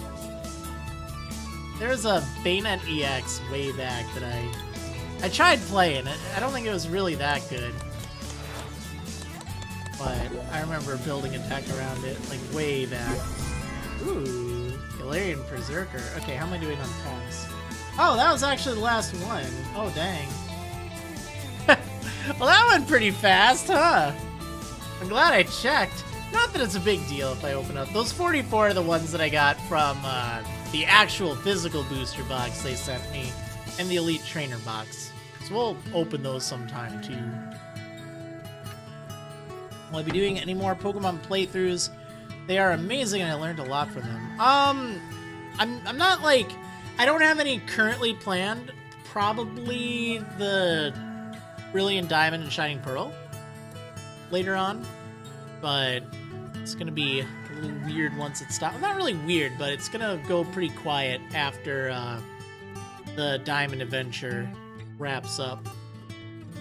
There's a Baynet EX way back that I tried playing it. I don't think it was really that good. But I remember building a deck around it, like, way back. Ooh, Galarian Berserker. Okay, how am I doing on packs? Oh, that was actually the last one. Oh, dang. Well, that went pretty fast, huh? I'm glad I checked. Not that it's a big deal if I open up. Those 44 are the ones that I got from the actual physical booster box they sent me and the Elite Trainer box. So we'll open those sometime too. Will I be doing any more Pokemon playthroughs? They are amazing and I learned a lot from them. I'm not like, I don't have any currently planned. Probably the Brilliant Diamond and Shining Pearl later on. But it's gonna be a little weird once it stops. Not really weird, but it's gonna go pretty quiet after the Diamond Adventure wraps up.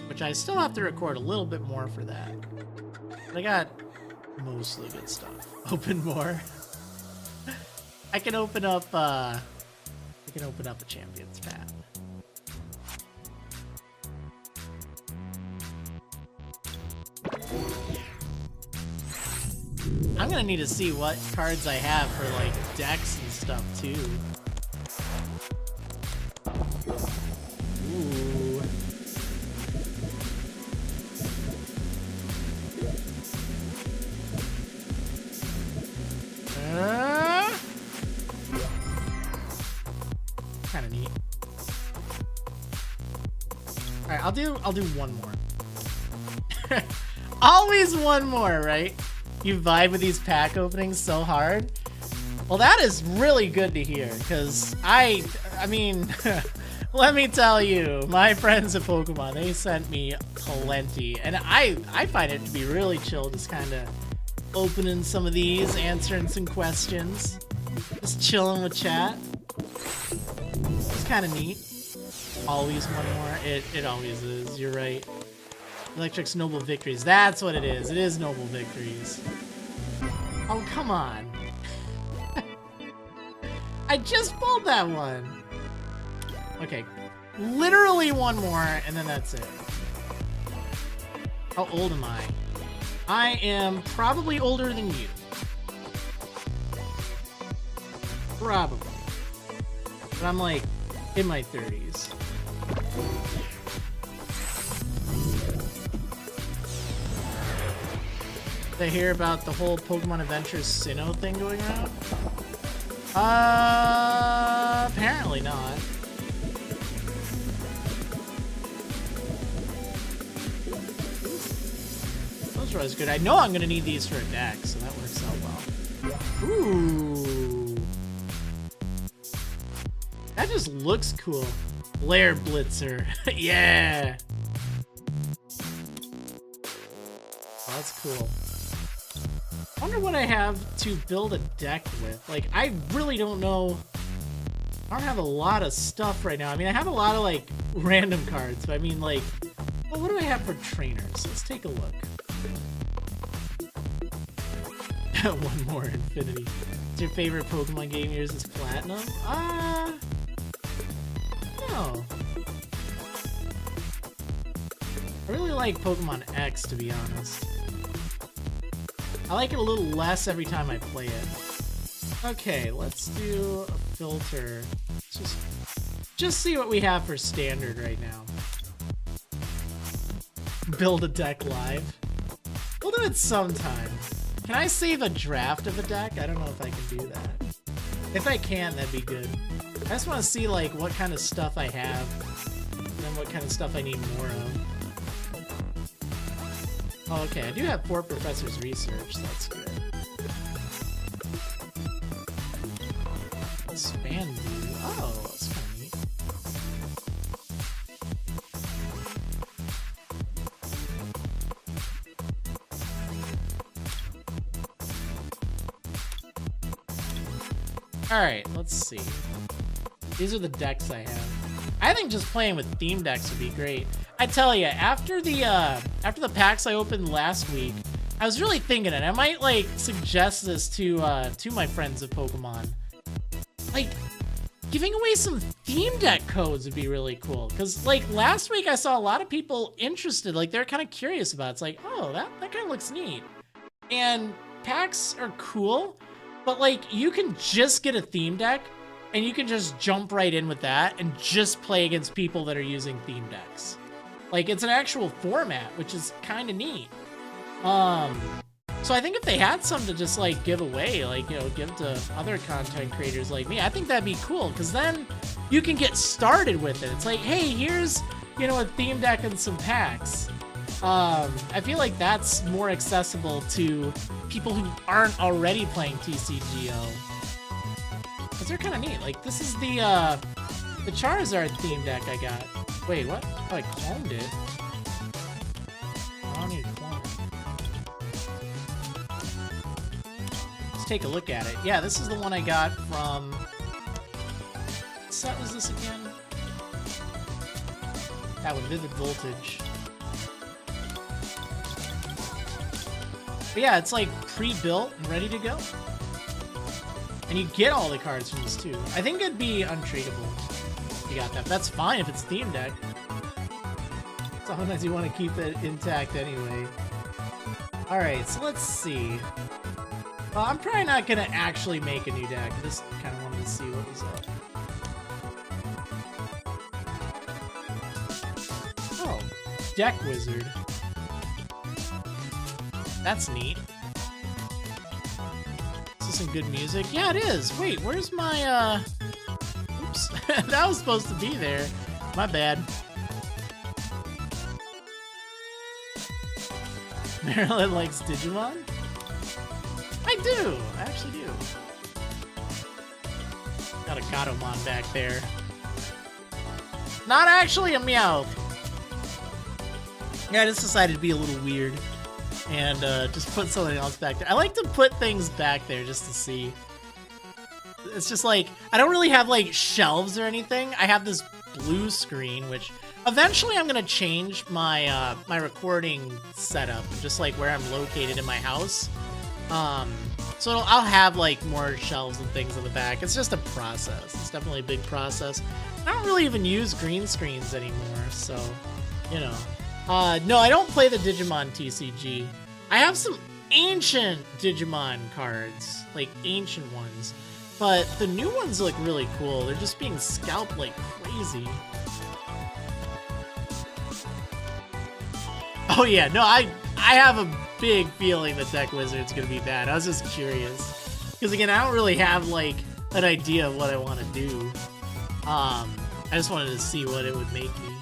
Which I still have to record a little bit more for that. But I got mostly good stuff. Open more. I can open up a Champion's Path. I'm gonna need to see what cards I have for like decks and stuff too. Ooh. Kind of neat. All right, I'll do one more. Always one more, right? You vibe with these pack openings so hard. Well, that is really good to hear, because I mean, let me tell you, my friends at Pokemon, they sent me plenty, and I find it to be really chill, just kind of opening some of these, answering some questions, just chilling with chat. It's kind of neat. Always one more. It always is. You're right. Electric's Noble Victories. That's what it is. It is Noble Victories. Oh, come on. I just pulled that one. Okay. Literally one more, and then that's it. How old am I? I am probably older than you. Probably. But I'm like in my 30s. Did I hear about the whole Pokemon Adventures Sinnoh thing going around? Apparently not. Those are always good. I know I'm gonna need these for a deck, so that works out well. Ooh. That just looks cool. Lair Blitzer. Yeah. Oh, that's cool. I wonder what I have to build a deck with. Like, I really don't know. I don't have a lot of stuff right now. I mean, I have a lot of, like, random cards. But I mean, like, well, what do I have for trainers? Let's take a look. One more Infinity. What's your favorite Pokemon game? Yours is Platinum? No. I really like Pokemon X, to be honest. I like it a little less every time I play it. Okay, let's do a filter. Let's just see what we have for standard right now. Build a deck live. We'll do it sometime. Can I save a draft of a deck? I don't know if I can do that. If I can, that'd be good. I just want to see like what kind of stuff I have, and then what kind of stuff I need more of. Oh, okay, I do have 4 Professor's Research, so that's good. Expand view. Oh, that's kind of neat. Alright, let's see. These are the decks I have. I think just playing with theme decks would be great. I tell you, after the packs I opened last week, I was really thinking it. I might like suggest this to my friends of Pokemon. Like, giving away some theme deck codes would be really cool. Cause like last week I saw a lot of people interested. Like they're kind of curious about it. It's like, oh, that kind of looks neat. And packs are cool, but like you can just get a theme deck. And you can just jump right in with that and just play against people that are using theme decks. Like, it's an actual format, which is kind of neat. So I think if they had some to just, like, give away, like, you know, give to other content creators like me, I think that'd be cool. Because then you can get started with it. It's like, hey, here's, you know, a theme deck and some packs. I feel like that's more accessible to people who aren't already playing TCGO. Because they're kind of neat. Like, this is the Charizard theme deck I got. Wait, what? Oh, I cloned it. I don't need to clone it. Let's take a look at it. Yeah, this is the one I got from... What set was this again? That one, Vivid Voltage. But yeah, it's like pre-built and ready to go. And you get all the cards from this too. I think it'd be untreatable if you got that. But that's fine if it's theme deck. Sometimes you want to keep it intact anyway. Alright, so let's see. Well, I'm probably not going to actually make a new deck. I just kind of wanted to see what was up. Oh, Deck Wizard. That's neat. Is this some good music? Yeah, it is. Wait, where's my, Oops. That was supposed to be there. My bad. Marriland likes Digimon? I do. I actually do. Got a Gatomon back there. Not actually a Meowth. Yeah, I just decided to be a little weird. And just put something else back there. I like to put things back there just to see. It's just like, I don't really have like shelves or anything. I have this blue screen, which eventually I'm gonna change my my recording setup, just like where I'm located in my house. So I'll have like more shelves and things in the back. It's just a process. It's definitely a big process. I don't really even use green screens anymore, so you know. No, I don't play the Digimon TCG. I have some ancient Digimon cards, like ancient ones, but the new ones look really cool. They're just being scalped like crazy. Oh yeah, no, I have a big feeling that Deck Wizard's gonna be bad. I was just curious. Because again, I don't really have like an idea of what I want to do. I just wanted to see what it would make me.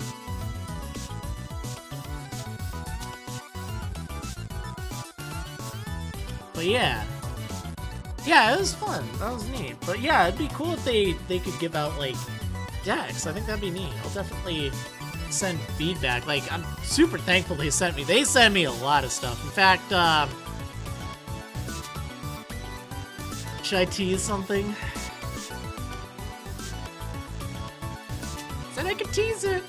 But yeah. Yeah, it was fun. That was neat. But yeah, it'd be cool if they could give out like decks. I think that'd be neat. I'll definitely send feedback. Like, I'm super thankful they sent me a lot of stuff. In fact, should I tease something? Said I could tease it.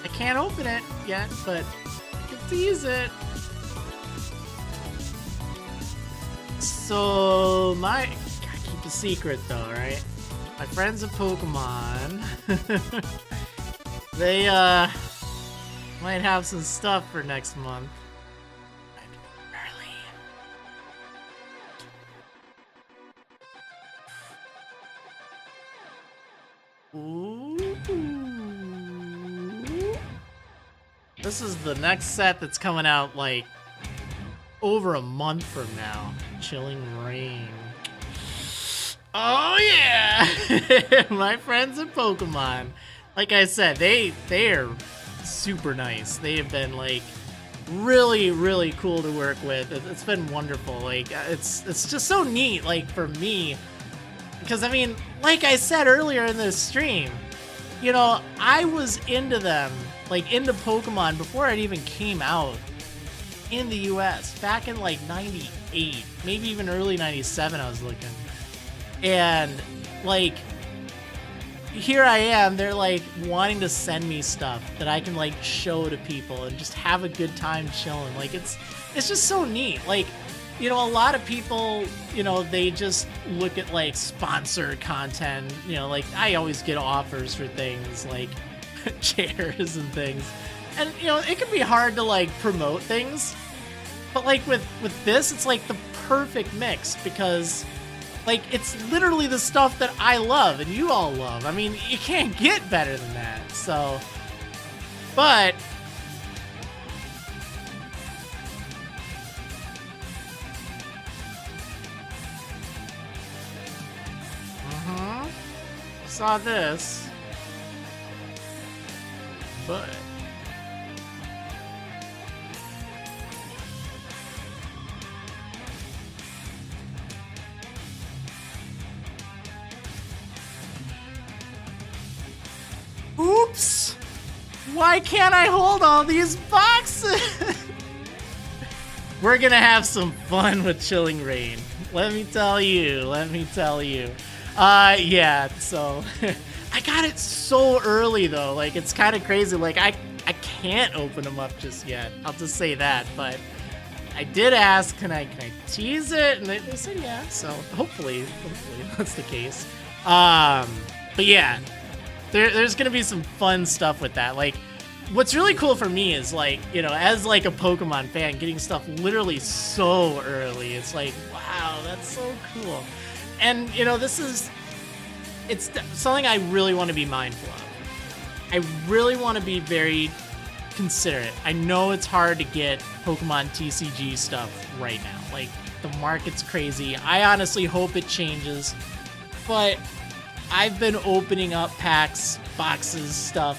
I can't open it yet, but I can tease it. So gotta keep a secret though, right? My friends at Pokemon, they might have some stuff for next month. Ooh. This is the next set that's coming out like over a month from now. Chilling Rain. Oh yeah! My friends at Pokemon. Like I said, they are super nice. They have been like really cool to work with. It's been wonderful. Like it's just so neat like for me, because I mean, like I said earlier in this stream, you know, I was into them, like into Pokemon before it even came out in the US back in like 98, maybe even early 97 I was looking. And like here I am, they're like wanting to send me stuff that I can like show to people and just have a good time chilling. Like it's just so neat. Like, you know, a lot of people, you know, they just look at like sponsored content, you know, like I always get offers for things like chairs and things. And you know, it can be hard to like promote things. But like with this, it's like the perfect mix because like, it's literally the stuff that I love and you all love. I mean, you can't get better than that, so. But. Saw this. But. Oops! Why can't I hold all these boxes? We're gonna have some fun with Chilling Rain. Let me tell you. Yeah, so I got it so early though. Like it's kind of crazy. Like I can't open them up just yet. I'll just say that. But I did ask, can I tease it? And they said yeah. So hopefully that's the case. But yeah. There's gonna be some fun stuff with that. Like, what's really cool for me is like, you know, as like a Pokemon fan, getting stuff literally so early. It's like, wow, that's so cool. And you know, it's something I really want to be mindful of. I really want to be very considerate. I know it's hard to get Pokemon TCG stuff right now. Like, the market's crazy. I honestly hope it changes, but I've been opening up packs, boxes, stuff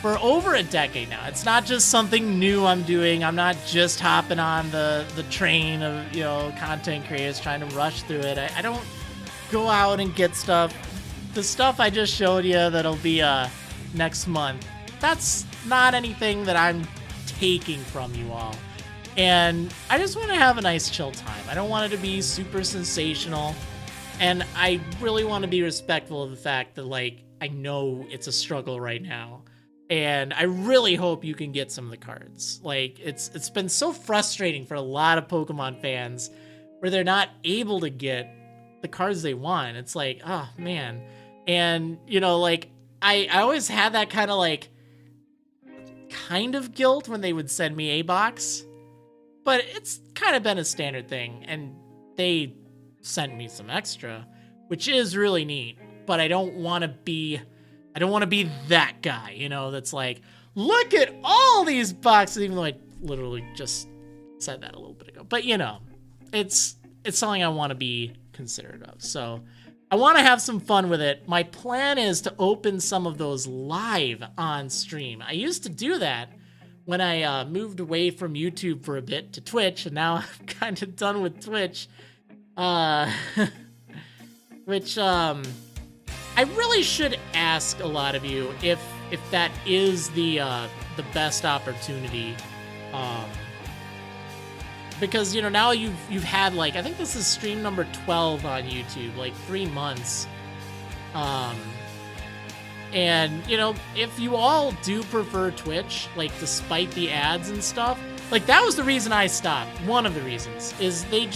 for over a decade now. It's not just something new I'm doing. I'm not just hopping on the train of, you know, content creators trying to rush through it. I don't go out and get stuff. The stuff I just showed you that'll be next month, that's not anything that I'm taking from you all. And I just want to have a nice chill time. I don't want it to be super sensational. And I really want to be respectful of the fact that, like, I know it's a struggle right now. And I really hope you can get some of the cards. Like, it's been so frustrating for a lot of Pokemon fans where they're not able to get the cards they want. It's like, oh, man. And, you know, like, I always had that kind of guilt when they would send me a box. But it's kind of been a standard thing, and they sent me some extra, which is really neat. But I don't want to be that guy, you know, that's like, look at all these boxes, even though I literally just said that a little bit ago. But you know, it's something I want to be considerate of. So I want to have some fun with it. My plan is to open some of those live on stream. I used to do that when I moved away from YouTube for a bit to Twitch, and now I'm kind of done with Twitch. Which I really should ask a lot of you if that is the best opportunity. Because, you know, now you've had, like, I think this is stream number 12 on YouTube, like 3 months. And, you know, if you all do prefer Twitch, like, despite the ads and stuff, like, that was the reason I stopped. One of the reasons is they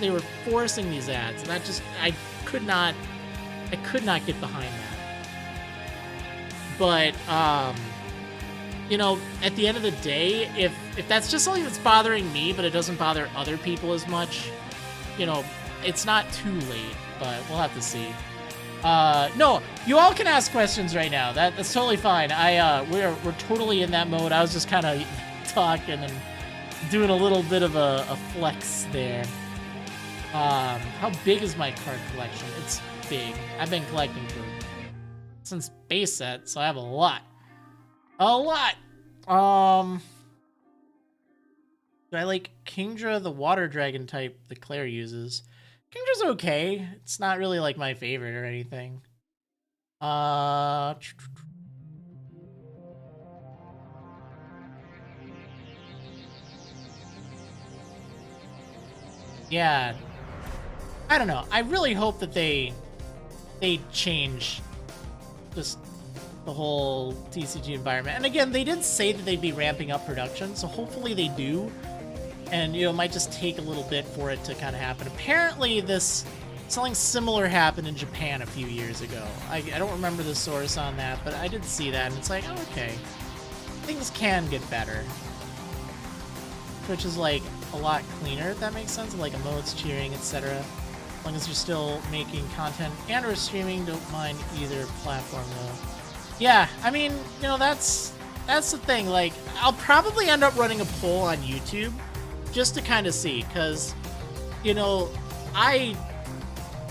were forcing these ads, and I could not get behind that. But, you know, at the end of the day, if that's just something that's bothering me, but it doesn't bother other people as much, you know, it's not too late, but we'll have to see. No, you all can ask questions right now. That's totally fine. We're totally in that mode. I was just kind of talking and doing a little bit of a flex there. How big is my card collection? It's big. I've been collecting since base set, so I have a lot. Do I like Kingdra, the water dragon type that Claire uses? Kingdra's okay. It's not really like my favorite or anything. Yeah. I don't know. I really hope that they change just the whole TCG environment. And again, they did say that they'd be ramping up production, so hopefully they do. And, you know, it might just take a little bit for it to kind of happen. Apparently something similar happened in Japan a few years ago. I don't remember the source on that, but I did see that, and it's like, oh, okay. Things can get better. Twitch is, like, a lot cleaner, if that makes sense. Like, emotes, cheering, etc. As long as you're still making content and or streaming, don't mind either platform, though. Yeah, I mean, you know, that's the thing. Like, I'll probably end up running a poll on YouTube just to kind of see, because, you know, I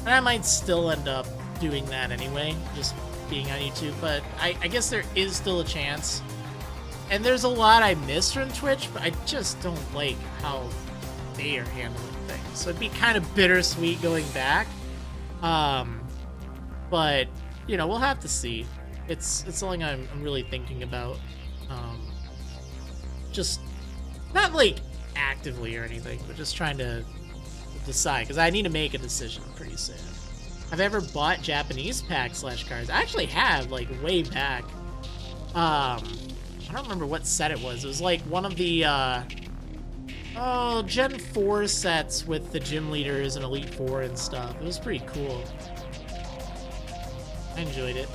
might still end up doing that anyway, just being on YouTube, but I guess there is still a chance. And there's a lot I miss from Twitch, but I just don't like how they are handling things. So it'd be kind of bittersweet going back. But, you know, we'll have to see. It's something I'm really thinking about. Just not like actively or anything, but just trying to decide, because I need to make a decision pretty soon. Have I ever bought Japanese packs / cards? I actually have, like, way back. I don't remember what set it was. It was like one of the Gen 4 sets with the gym leaders and Elite Four and stuff. It was pretty cool. I enjoyed it.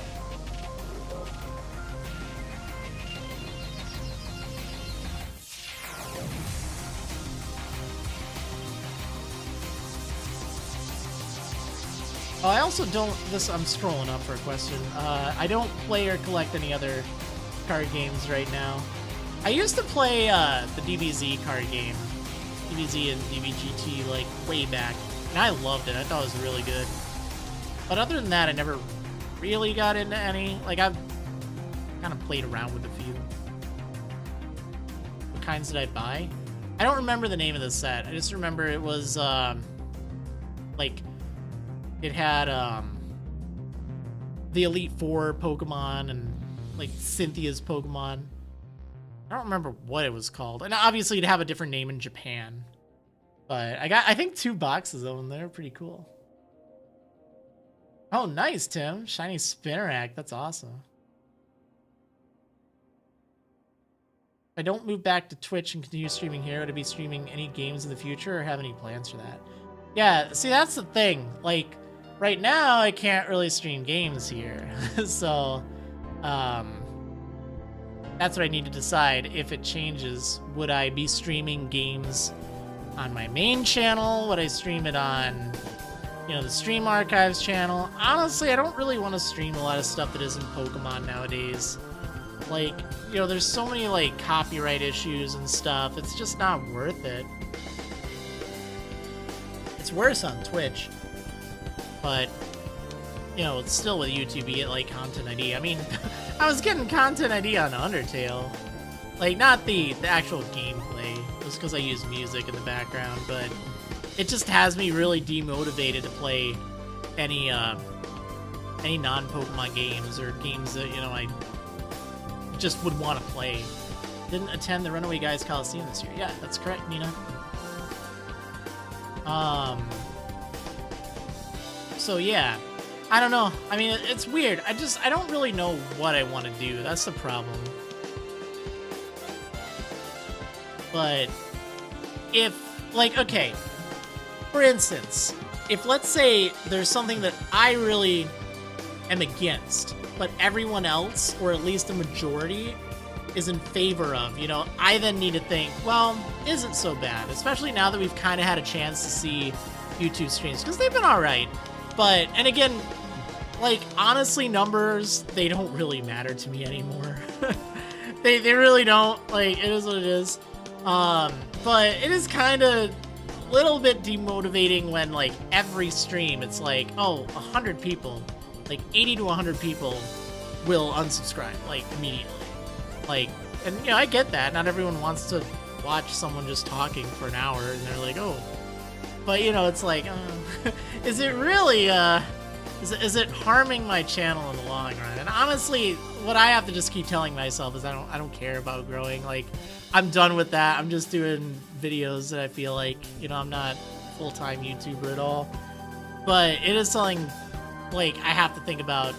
Oh, I also don't, I'm scrolling up for a question. I don't play or collect any other card games right now. I used to play the DBZ card game, DBZ and DBGT, like, way back, and I loved it. I thought it was really good. But other than that, I never really got into any. Like, I've kind of played around with a few. What kinds did I buy? I don't remember the name of the set. I just remember it was, like, it had the Elite Four Pokemon and, like, Cynthia's Pokemon. I don't remember what it was called. And obviously it'd have a different name in Japan. But I think 2 boxes of them. They're pretty cool. Oh, nice, Tim. Shiny Spinnerack. That's awesome. If I don't move back to Twitch and continue streaming here, would I be streaming any games in the future or have any plans for that? Yeah, see, that's the thing. Like, right now, I can't really stream games here. So, that's what I need to decide. If it changes, would I be streaming games on my main channel? Would I stream it on, you know, the Stream Archives channel? Honestly, I don't really want to stream a lot of stuff that isn't Pokemon nowadays. Like, you know, there's so many, like, copyright issues and stuff. It's just not worth it. It's worse on Twitch. But, you know, it's still with YouTube, you get, like, Content ID. I mean, I was getting Content ID on Undertale. Like, not the actual gameplay, just because I use music in the background, but it just has me really demotivated to play any non-Pokemon games or games that, you know, I just would want to play. Didn't attend the Runaway Guys Coliseum this year. Yeah, that's correct, Nina. So yeah, I don't know. I mean, it's weird. I don't really know what I want to do. That's the problem. But if, like, okay, for instance, if let's say there's something that I really am against, but everyone else, or at least a majority, is in favor of, you know, I then need to think, well, isn't so bad, especially now that we've kind of had a chance to see YouTube streams, because they've been alright. But, and again, like, honestly, numbers, they don't really matter to me anymore. they really don't. Like, it is what it is. But it is kind of a little bit demotivating when, like, every stream, it's like, oh, 100 people, like, 80 to 100 people will unsubscribe, like, immediately. Like, and, you know, I get that. Not everyone wants to watch someone just talking for an hour, and they're like, oh. But, you know, it's like, is it really, is it harming my channel in the long run? And honestly, what I have to just keep telling myself is I don't care about growing. Like, I'm done with that. I'm just doing videos that I feel like, you know, I'm not a full-time YouTuber at all. But it is something, like, I have to think about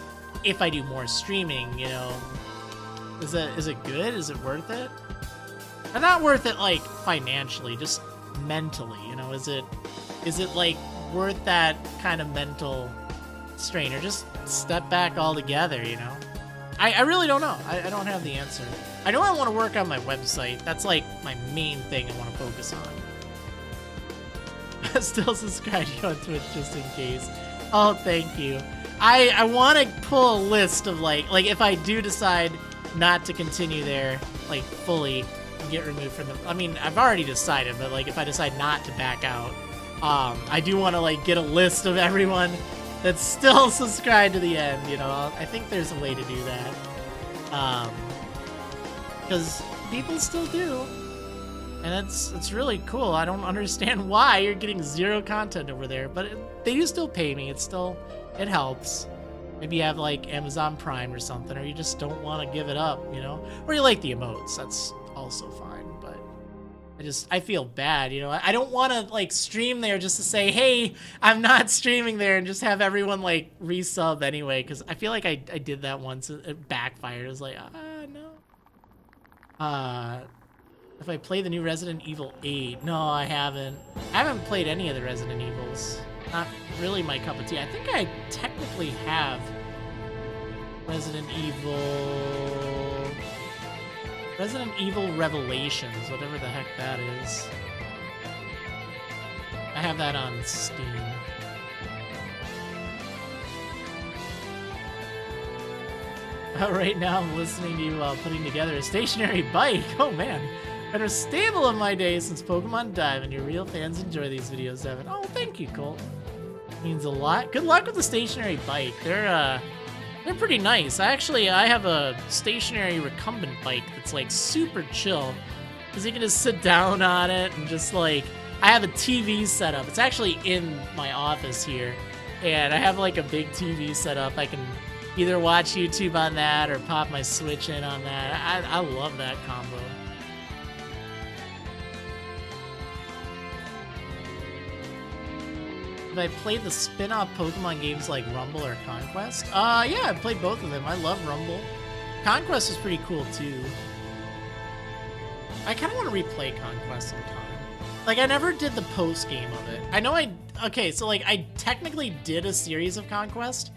if I do more streaming, you know. Is it good? Is it worth it? And not worth it, like, financially, just mentally, you know. Is it like worth that kind of mental strain, or just step back altogether, you know? I really don't know. I don't have the answer. I know I want to work on my website. That's like my main thing I want to focus on. Still subscribe to you on Twitch just in case. Oh, thank you. I want to pull a list of like if I do decide not to continue there, like, fully get removed from the, I mean, I've already decided, but like if I decide not to back out, I do want to like get a list of everyone that's still subscribed to the end, you know. I think there's a way to do that, because people still do, and it's really cool. I don't understand why you're getting zero content over there, but they do still pay me. It helps. Maybe you have like Amazon Prime or something, or you just don't want to give it up, you know, or you like the emotes. That's also fine, but I feel bad, you know. I don't want to like stream there just to say, hey, I'm not streaming there, and just have everyone like resub anyway, because I feel like I did that once. It backfired. It was like, no. If I play the new Resident Evil 8, no, I haven't. I haven't played any of the Resident Evils. Not really my cup of tea. I think I technically have Resident Evil Revelations, whatever the heck that is. I have that on Steam. Right now I'm listening to you while putting together a stationary bike. Oh man. Better stable of my day since Pokemon Dive, and your real fans enjoy these videos, Evan. Oh, thank you, Colt. Means a lot. Good luck with the stationary bike. They're pretty nice. I have a stationary recumbent bike that's like super chill, because you can just sit down on it and just like, I have a TV set up. It's actually in my office here, and I have like a big TV set up. I can either watch YouTube on that or pop my Switch in on that. I love that combo. Have I played the spin-off Pokemon games like Rumble or Conquest? Yeah, I've played both of them. I love Rumble. Conquest is pretty cool, too. I kind of want to replay Conquest sometime. Like, I never did the post-game of it. I know okay, so, like, I technically did a series of Conquest.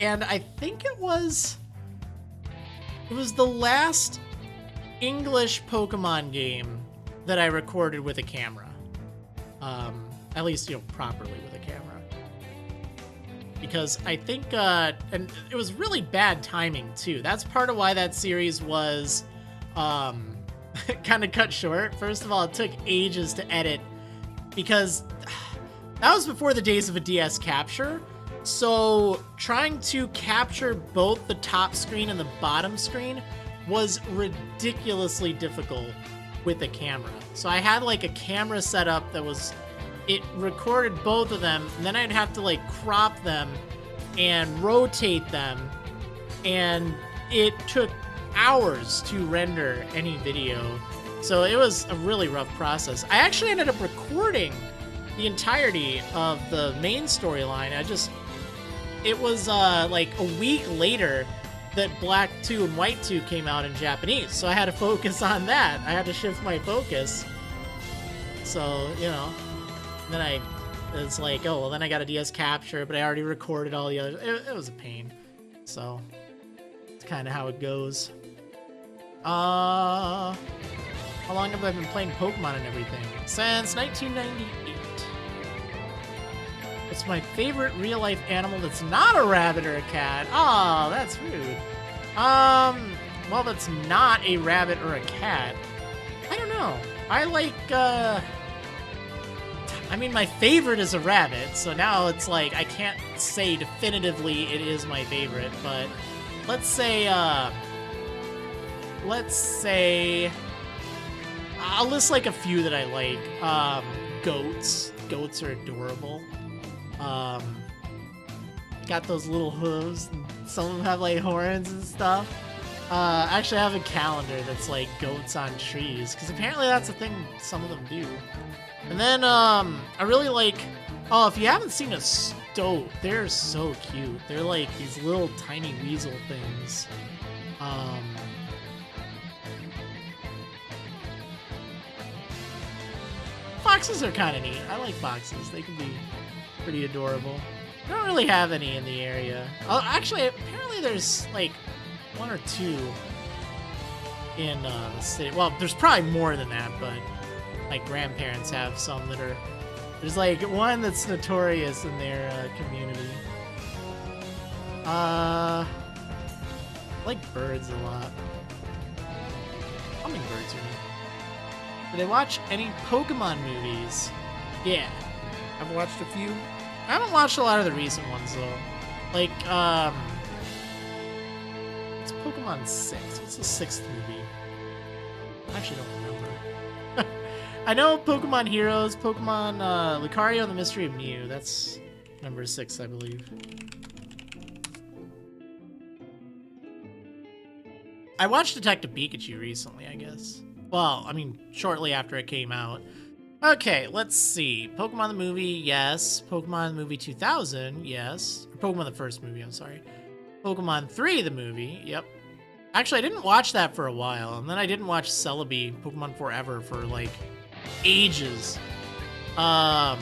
And I think it was the last English Pokemon game that I recorded with a camera. At least, you know, properly with a camera. Because I think, and it was really bad timing too. That's part of why that series was kind of cut short. First of all, it took ages to edit because that was before the days of a DS capture. So trying to capture both the top screen and the bottom screen was ridiculously difficult with a camera. So I had like a camera setup that was, it recorded both of them, and then I'd have to like crop them and rotate them, and it took hours to render any video. So it was a really rough process. I actually ended up recording the entirety of the main storyline. It was like a week later that Black 2 and White 2 came out in Japanese, so I had to focus on that. I had to shift my focus. So, you know, then it's like, oh, well, then I got a DS capture, but I already recorded all the others. It was a pain. So, it's kind of how it goes. How long have I been playing Pokemon and everything? Since 1998. What's my favorite real-life animal that's not a rabbit or a cat? Oh, that's rude. Well, that's not a rabbit or a cat. I don't know. I like, I mean, my favorite is a rabbit, so now it's like, I can't say definitively it is my favorite, but let's say, I'll list like a few that I like. Goats. Goats are adorable. Got those little hooves, and some of them have like horns and stuff. Actually, I have a calendar that's like goats on trees, because apparently that's a thing some of them do. And then, I really like, oh, if you haven't seen a stoat, they're so cute. They're like these little tiny weasel things. Foxes are kind of neat. I like foxes. They can be pretty adorable. I don't really have any in the area. Oh, actually, apparently there's like one or two in the city. Well, there's probably more than that, but my grandparents have some that are... There's like one that's notorious in their community. I like birds a lot. Hummingbirds are neat. Did I watch any Pokemon movies? Yeah, I've watched a few. I haven't watched a lot of the recent ones though. Like, it's Pokemon 6. What's the 6th movie? I actually don't remember. I know Pokemon Heroes, Pokemon Lucario and the Mystery of Mew. That's number 6, I believe. I watched Detective Pikachu recently, I guess. Well, I mean, shortly after it came out. Okay, let's see. Pokemon the movie, yes. Pokemon the movie 2000, yes. Or Pokemon the first movie, I'm sorry. Pokemon 3, the movie, yep. Actually, I didn't watch that for a while, and then I didn't watch Celebi, Pokemon Forever, for like ages. I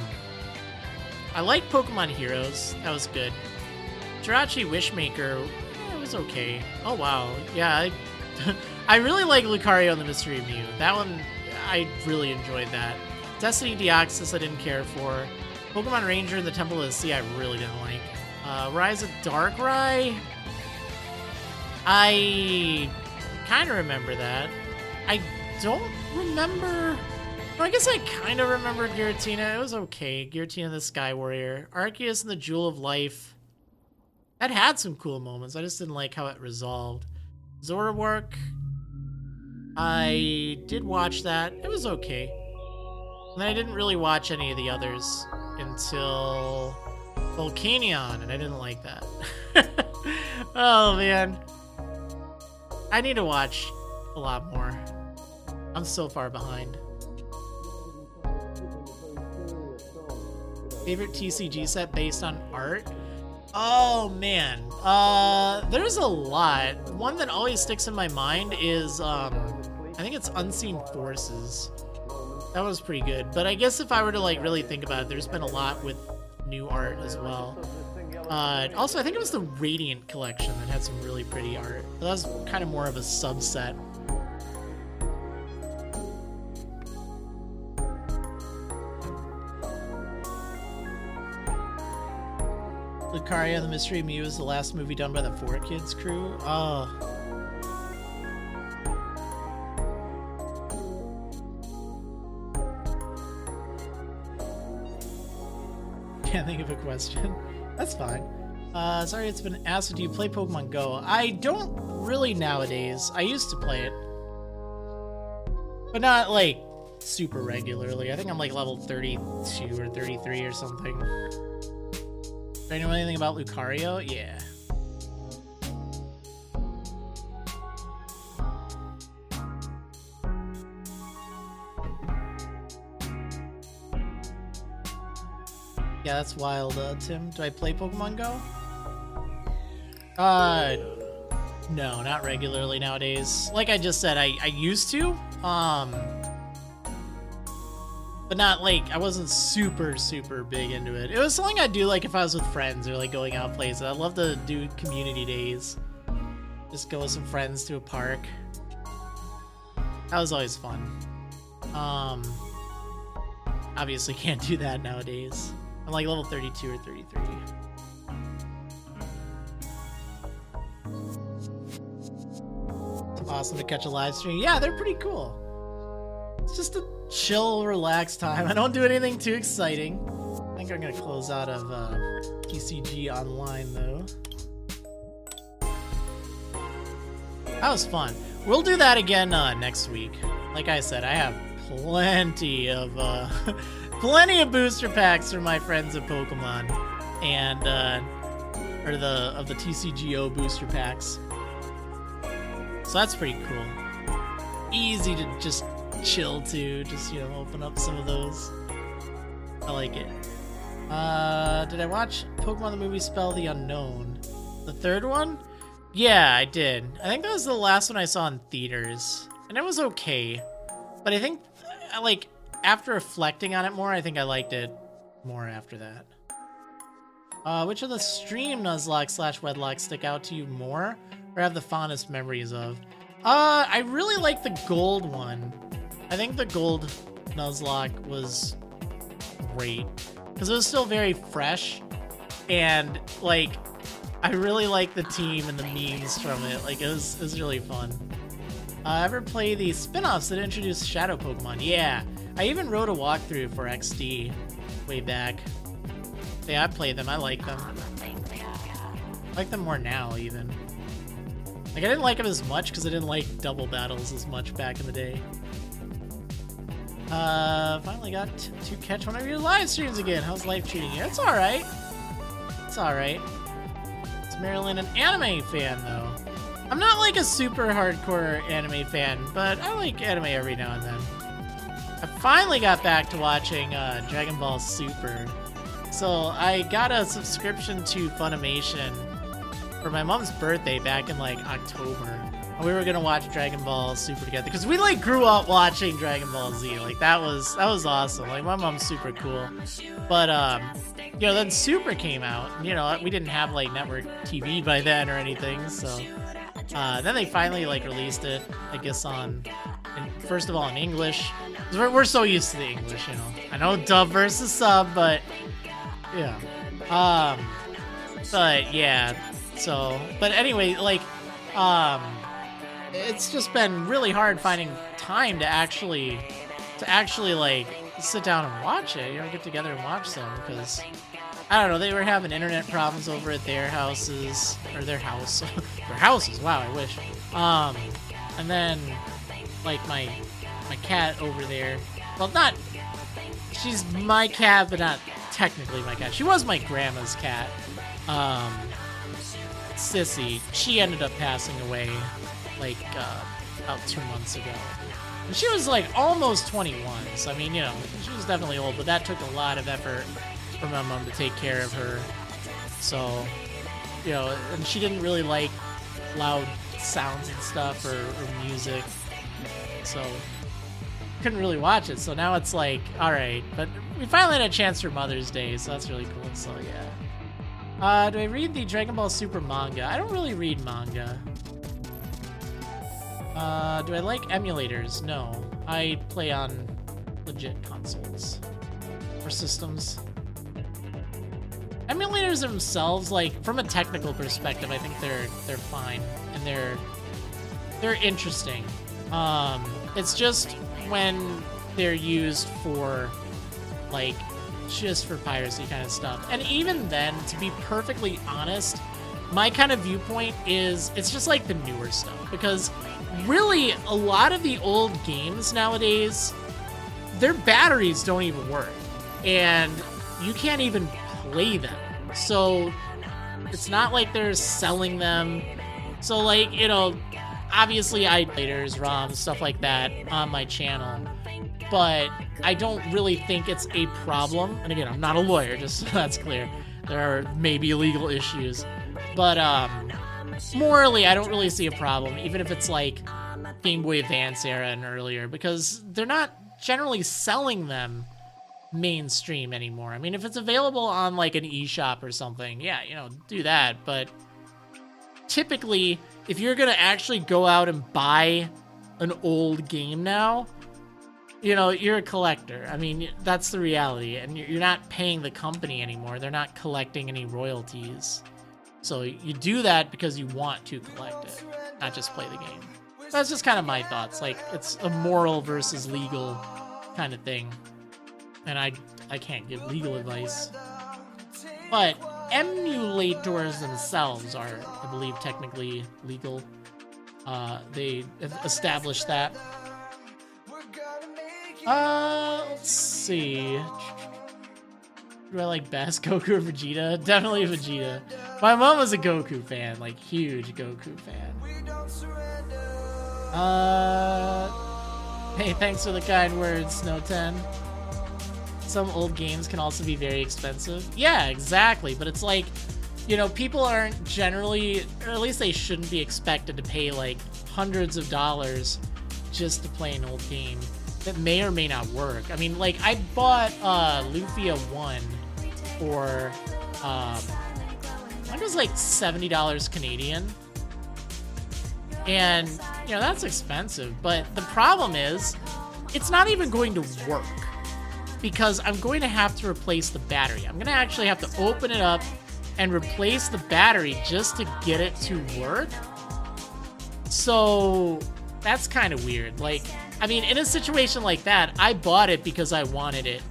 like Pokemon Heroes. That was good. Jirachi Wishmaker, it was okay. Oh wow, yeah. I really like Lucario and the Mystery of Mew. That one, I really enjoyed that. Destiny Deoxys, I didn't care for. Pokemon Ranger and the Temple of the Sea, I really didn't like. Rise of Darkrai, I kind of remember that. I don't remember... No, I guess I kind of remember Giratina. It was okay. Giratina the Sky Warrior. Arceus and the Jewel of Life. That had some cool moments. I just didn't like how it resolved. Zoroark. I did watch that. It was okay. And then I didn't really watch any of the others until Volcanion, and I didn't like that. Oh, man. I need to watch a lot more. I'm so far behind. Favorite TCG set based on art? Oh, man. There's a lot. One that always sticks in my mind is, I think it's Unseen Forces. That was pretty good. But I guess if I were to, like, really think about it, there's been a lot with new art as well. Also, I think it was the Radiant collection that had some really pretty art. That was kind of more of a subset. Lucario and the Mystery Mew is the last movie done by the 4Kids crew. Oh. Can't think of a question. That's fine. Sorry it's been asked, do you play Pokemon Go? I don't really nowadays. I used to play it. But not, like, super regularly. I think I'm, like, level 32 or 33 or something. Do I know anything about Lucario? Yeah. Yeah, that's wild, Tim. Do I play Pokemon Go? No, not regularly nowadays. Like I just said, I used to. But not like, I wasn't super big into it. It was something I'd do like if I was with friends or like going out places. I'd love to do community days. Just go with some friends to a park. That was always fun. Obviously can't do that nowadays. I'm like level 32 or 33. It's awesome to catch a live stream. Yeah, they're pretty cool. It's just a chill, relaxed time. I don't do anything too exciting. I think I'm gonna close out of PCG Online though. That was fun. We'll do that again next week. Like I said, I have plenty of plenty of booster packs for my friends at Pokemon, and or the TCGO booster packs. So that's pretty cool. Easy to just chill to, just, you know, open up some of those. I like it. Did I watch Pokemon the movie Spell the Unknown? The third one? Yeah, I did. I think that was the last one I saw in theaters, and it was okay. But I think, like, after reflecting on it more, I think I liked it more after that. Which of the stream Nuzlocke / Wedlock stick out to you more, or have the fondest memories of? I really like the gold one. I think the gold Nuzlocke was great, because it was still very fresh, and, like, I really like the team and the memes from it. Like, it was really fun. Ever play the spin-offs that introduced Shadow Pokemon? Yeah. I even wrote a walkthrough for XD way back. Yeah, I played them. I like them. I like them more now, even. Like, I didn't like them as much because I didn't like double battles as much back in the day. Finally got to catch one of your live streams again. How's life treating you? It's alright. It's alright. Is Marriland an anime fan, though? I'm not like a super hardcore anime fan, but I like anime every now and then. I finally got back to watching Dragon Ball Super. So I got a subscription to Funimation for my mom's birthday back in like October. And we were gonna watch Dragon Ball Super together because we like grew up watching Dragon Ball Z. Like that was awesome. Like my mom's super cool. But you know, then Super came out. And, you know, we didn't have like network TV by then or anything. So then they finally like released it, I guess first of all in English. We're so used to the English, you know. I know dub versus sub, but yeah. But yeah. So, but anyway, like, it's just been really hard finding time to actually like sit down and watch it. You know, get together and watch them because I don't know. They were having internet problems over at their houses or their house, their houses. Wow, I wish. And then like my cat over there. Well, she's my cat, but not technically my cat. She was my grandma's cat. Sissy, she ended up passing away like about 2 months ago. And she was like almost 21, so I mean, you know, she was definitely old, but that took a lot of effort for my mom to take care of her. So, you know, and she didn't really like loud sounds and stuff or music. So couldn't really watch it. So now it's like, all right, but we finally had a chance for Mother's Day, so that's really cool. So yeah. Do I read the Dragon Ball Super manga? I don't really read manga. Do I like emulators? No. I play on legit consoles or systems. Emulators fighters themselves, like from a technical perspective, I think they're fine and they're interesting. It's just when they're used for like just for piracy kind of stuff. And even then, to be perfectly honest, my kind of viewpoint is it's just like the newer stuff, because really a lot of the old games nowadays, their batteries don't even work and you can't even play them. So it's not like they're selling them. So like, you know, obviously I players, ROMs, stuff like that on my channel, but I don't really think it's a problem. And again, I'm not a lawyer, just so that's clear. There are maybe legal issues, but morally, I don't really see a problem, even if it's like Game Boy Advance era and earlier, because they're not generally selling them mainstream anymore. I mean, if it's available on like an eShop or something, yeah, you know, do that. But typically, if you're gonna actually go out and buy an old game now, you know, you're a collector. I mean, that's the reality, and you're not paying the company anymore. They're not collecting any royalties. So you do that because you want to collect it, not just play the game. That's just kind of my thoughts. Like, it's a moral versus legal kind of thing. And I can't give legal advice. But emulators themselves are, I believe, technically legal. They have established that. Let's see. Do I like best, Goku or Vegeta? Definitely Vegeta. My mom was a Goku fan, like huge Goku fan. Hey, thanks for the kind words, Snow 10. Some old games can also be very expensive. Yeah, exactly. But it's like, you know, people aren't generally, or at least they shouldn't be expected to pay like hundreds of dollars just to play an old game that may or may not work. I mean, like, I bought Lufia 1 for, I think it was like $70 Canadian. And, you know, that's expensive. But the problem is, it's not even going to work, because I'm going to have to replace the battery. I'm going to actually have to open it up and replace the battery just to get it to work. So that's kind of weird. Like, I mean, in a situation like that, I bought it because I wanted it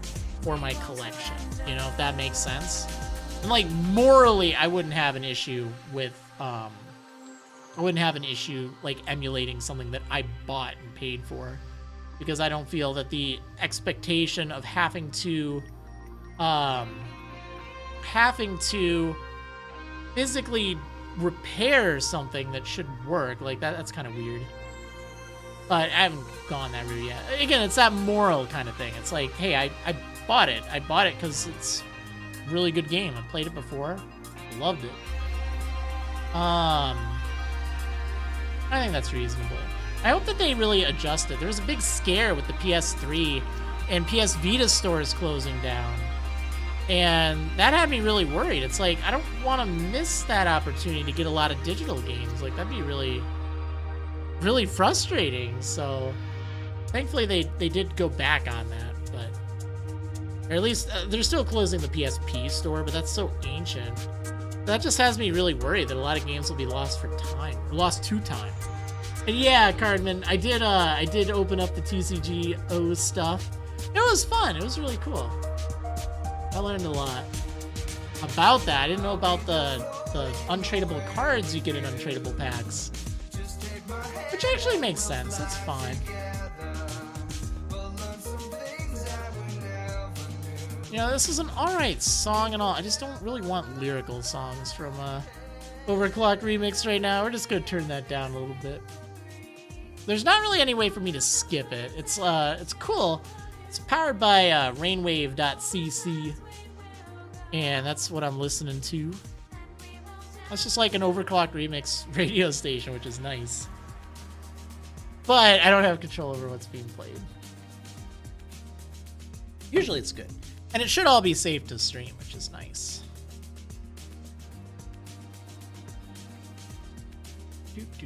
for my collection, you know, if that makes sense. And like, morally, I wouldn't have an issue with, I wouldn't have an issue like emulating something that I bought and paid for, because I don't feel that the expectation of having to physically repair something that should work, like that's kind of weird. But I haven't gone that route yet. Again, it's that moral kind of thing. It's like, hey, I bought it. I bought it because it's a really good game. I played it before. Loved it. I think that's reasonable. I hope that they really adjust it. There was a big scare with the PS3 and PS Vita stores closing down, and that had me really worried. It's like, I don't want to miss that opportunity to get a lot of digital games. Like, that'd be really, really frustrating. So thankfully they did go back on that, but, or at least they're still closing the PSP store, but that's so ancient. That just has me really worried that a lot of games will be lost for time, or lost to time. And yeah, Cardman, I did open up the TCGO stuff. It was fun. It was really cool. I learned a lot about that. I didn't know about the untradeable cards you get in untradeable packs, which actually makes sense. That's fine. You know, this is an alright song and all. I just don't really want lyrical songs from Overclock Remix right now. We're just gonna turn that down a little bit. There's not really any way for me to skip it. It's cool. It's powered by rainwave.cc, and that's what I'm listening to. That's just like an Overclock Remix radio station, which is nice. But I don't have control over what's being played. Usually it's good. And it should all be safe to stream, which is nice. Did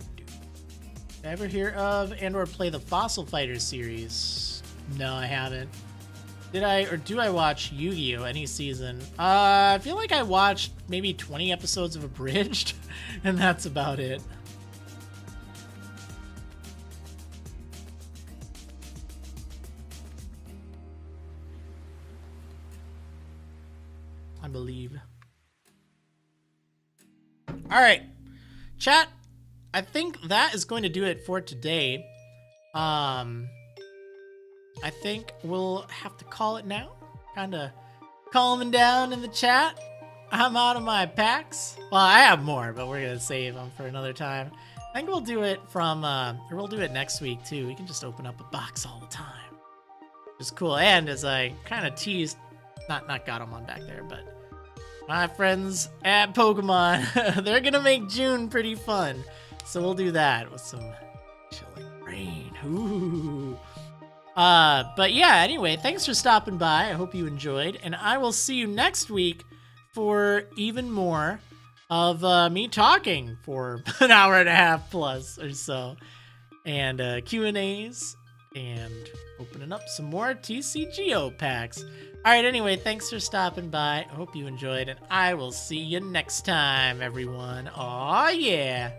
I ever hear of and or play the Fossil Fighter series? No, I haven't. Did I, or do I watch Yu-Gi-Oh! Any season? I feel like I watched maybe 20 episodes of Abridged, and that's about it. I believe. All right, chat. I think that is going to do it for today. I think we'll have to call it now. Kind of calming down in the chat. I'm out of my packs. Well, I have more, but we're gonna save them for another time. I think we'll do it from, or we'll do it next week too. We can just open up a box all the time. It's cool. And as I kind of teased, not got them on back there, but my friends at Pokemon, they're gonna make June pretty fun. So we'll do that with some chilling rain. Ooh. But yeah, anyway, thanks for stopping by. I hope you enjoyed, and I will see you next week for even more of me talking for an hour and a half plus or so, and Q&As, and opening up some more TCGO packs. All right, anyway, thanks for stopping by. I hope you enjoyed, and I will see you next time, everyone. Aw, yeah.